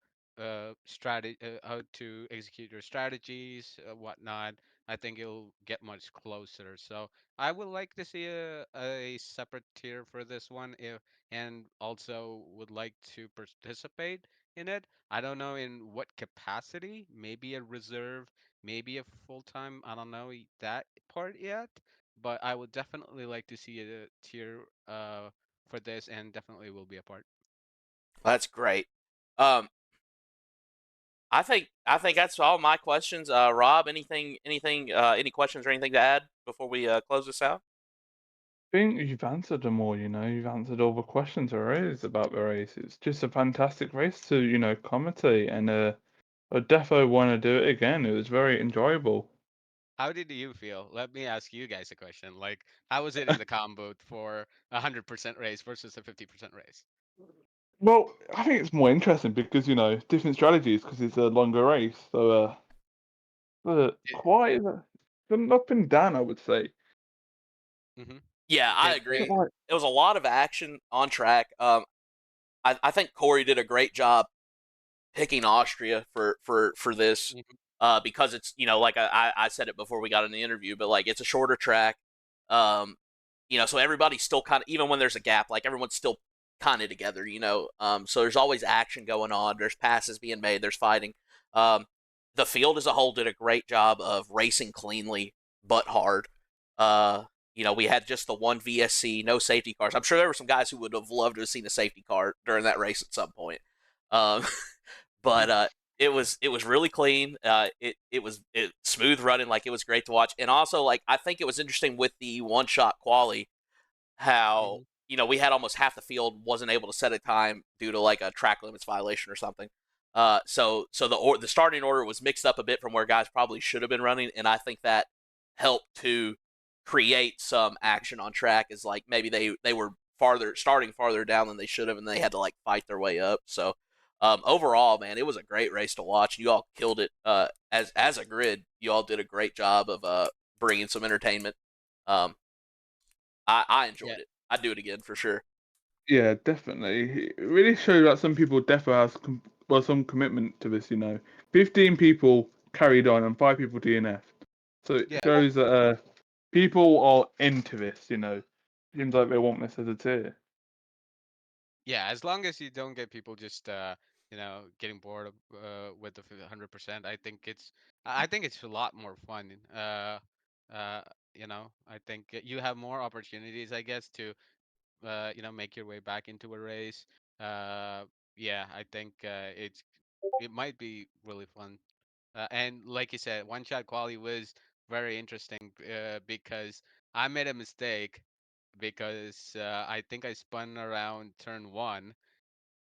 execute your strategies, whatnot, I think it'll get much closer. So I would like to see a separate tier for this one, if and also would like to participate in it. I don't know in what capacity, maybe a reserve, maybe a full time. I don't know that part yet, but I would definitely like to see a tier for this, and definitely will be a part. That's great. Um, I think that's all my questions. Rob, any questions or anything to add before we close this out? I think you've answered them all, you've answered all the questions there is about the race. It's just a fantastic race to, commentate, and I definitely want to do it again. It was very enjoyable. How did you feel? Let me ask you guys a question. Like, how was it in the comp booth for 100% race versus a 50% race? Well, I think it's more interesting because, different strategies because it's a longer race. So, quite up and down, I would say. Mm-hmm. Yeah, I Did agree. Like, It was a lot of action on track. I think Corey did a great job picking Austria for this, mhm, because it's, like I said it before we got in the interview, but like it's a shorter track, um, so everybody's still kind of, even when there's a gap, like everyone's still kind of together, so there's always action going on. There's passes being made. There's fighting. Um, the field as a whole did a great job of racing cleanly but hard. Uh, we had just the one VSC, no safety cars. I'm sure there were some guys who would have loved to have seen a safety car during that race at some point. Um, mhm, but it was really clean. It smooth running, like it was great to watch. And also, like, I think it was interesting with the one shot quali, how mhm. we had almost half the field wasn't able to set a time due to like a track limits violation or something. So the starting order was mixed up a bit from where guys probably should have been running, and I think that helped to create some action on track. Is like maybe they were starting farther down than they should have, and they had to like fight their way up. So overall, man, it was a great race to watch. You all killed it. As a grid, you all did a great job of bringing some entertainment. Um, I Yeah. enjoyed it. I'd do it again for sure. yeah, definitely. It really shows that some people definitely has some commitment to this. 15 people carried on and 5 people DNF'd. So it Yeah. shows that people are into this. Seems like they want this as a tier. Yeah, as long as you don't get people just getting bored with the 100%, I think it's a lot more fun. Uh, I think you have more opportunities, I guess, to make your way back into a race. Uh, yeah, I think it might be really fun. And like you said, one shot quality was very interesting because I made a mistake because I think I spun around turn one.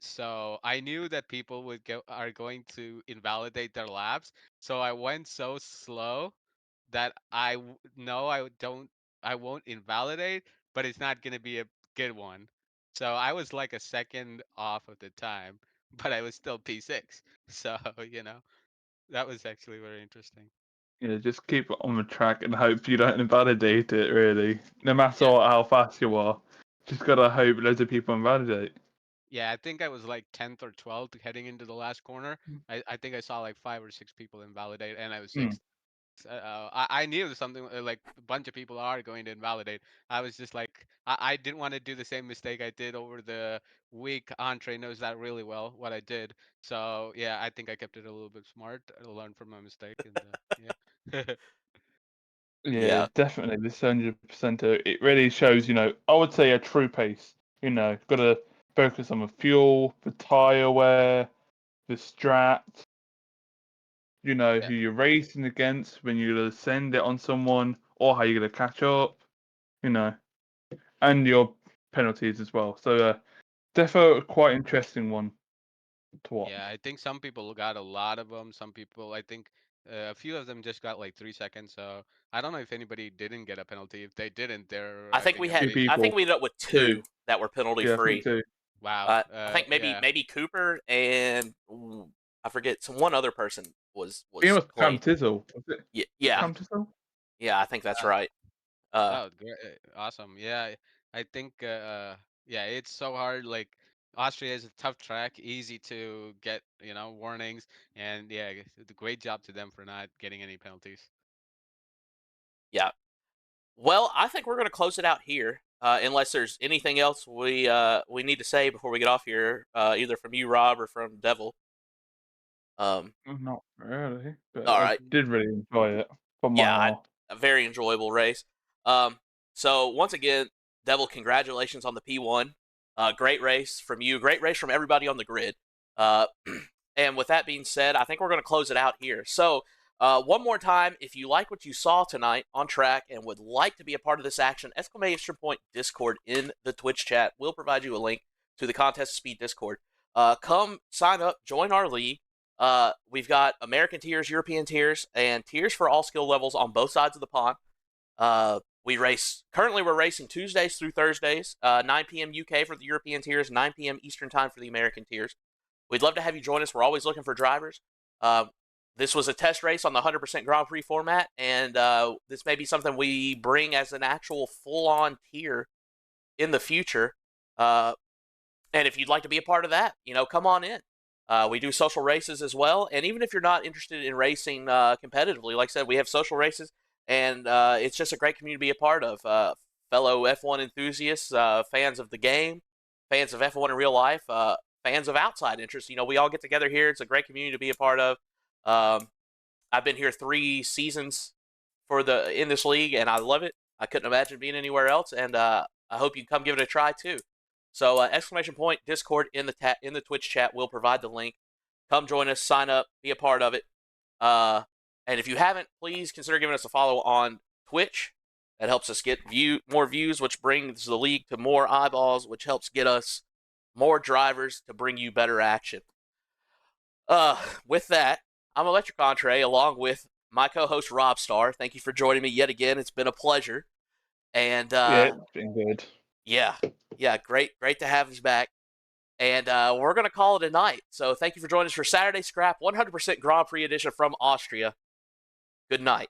So I knew that people are going to invalidate their laps. So I went so slow that know I won't invalidate, but it's not gonna be a good one. So I was like a second off of the time, but I was still P6. So that was actually very interesting. Yeah, just keep it on the track and hope you don't invalidate it, really. No matter Yeah. how fast you are. Just gotta hope loads of people invalidate. Yeah, I think I was like 10th or 12th heading into the last corner. I think I saw like 5 or 6 people invalidate, and I was Hmm. sixth. I knew something like a bunch of people are going to invalidate. I was just like, I didn't want to do the same mistake I did over the week. Entree knows that really well, what I did. So yeah, I think I kept it a little bit smart. I learned from my mistake, and yeah. Yeah, Yeah, definitely. This 100%. It really shows, I would say a true pace. Gotta focus on the fuel, the tire wear, the strat, Yeah. who you're racing against when you're gonna send it on someone or how you're gonna catch up, you know, and your penalties as well. So, definitely a quite interesting one to watch. Yeah, I think some people got a lot of them. Some people, I think a few of them just got like 3 seconds. So I don't know if anybody didn't get a penalty. If they didn't, they're, I I think think, we had. Two amazing. I think people, we ended up with two. two that were penalty Yeah, I think free. two. Wow. I think maybe Yeah. maybe Cooper and I forget one other person I think it was was Cam clean. Tizzle. Was it? Yeah, Was it yeah, Cam Tizzle? yeah. I think that's Uh, right. Uh, oh, great. Awesome. Yeah. I think. Yeah. It's so hard. Like Austria is a tough track, easy to get. Warnings, and yeah, the great job to them for not getting any penalties. yeah. Well, I think we're going to close it out here, unless there's anything else we need to say before we get off here, either from you, Rob, or from Devil. Not really, but All I right. did really enjoy it for my Yeah, R. a very enjoyable race. Um, so once again, Devil, congratulations on the P1. Great race from you. Great race from everybody on the grid. Uh, and with that being said, I think we're going to close it out here. So one more time, if you like what you saw tonight on track and would like to be a part of this action, exclamation point Discord in the Twitch chat will provide you a link to the Contest of Speed Discord. Come sign up, join our league. We've got American tiers, European tiers, and tiers for all skill levels on both sides of the pond. We're racing Tuesdays through Thursdays, 9 p.m. UK for the European tiers, 9 p.m. Eastern time for the American tiers. We'd love to have you join us. We're always looking for drivers. Uh, this was a test race on the 100% Grand Prix format, and this may be something we bring as an actual full-on tier in the future. And if you'd like to be a part of that, come on in. We do social races as well, and even if you're not interested in racing competitively, like I said, we have social races, and it's just a great community to be a part of. Fellow F1 enthusiasts, fans of the game, fans of F1 in real life, fans of outside interests. We all get together here. It's a great community to be a part of. Um, I've been here 3 seasons in this league, and I love it. I couldn't imagine being anywhere else, and I hope you come give it a try too. So exclamation point Discord in the Twitch chat will provide the link. Come join us, sign up, be a part of it. And if you haven't, please consider giving us a follow on Twitch. That helps us get more views, which brings the league to more eyeballs, which helps get us more drivers to bring you better action. With that, I'm Electric Entree along with my co-host Rob Starr. Thank you for joining me yet again. It's been a pleasure. And Yeah, it's been good. yeah, great to have us back. And we're going to call it a night. So thank you for joining us for Saturday Scrap 100% Grand Prix edition from Austria. Good night.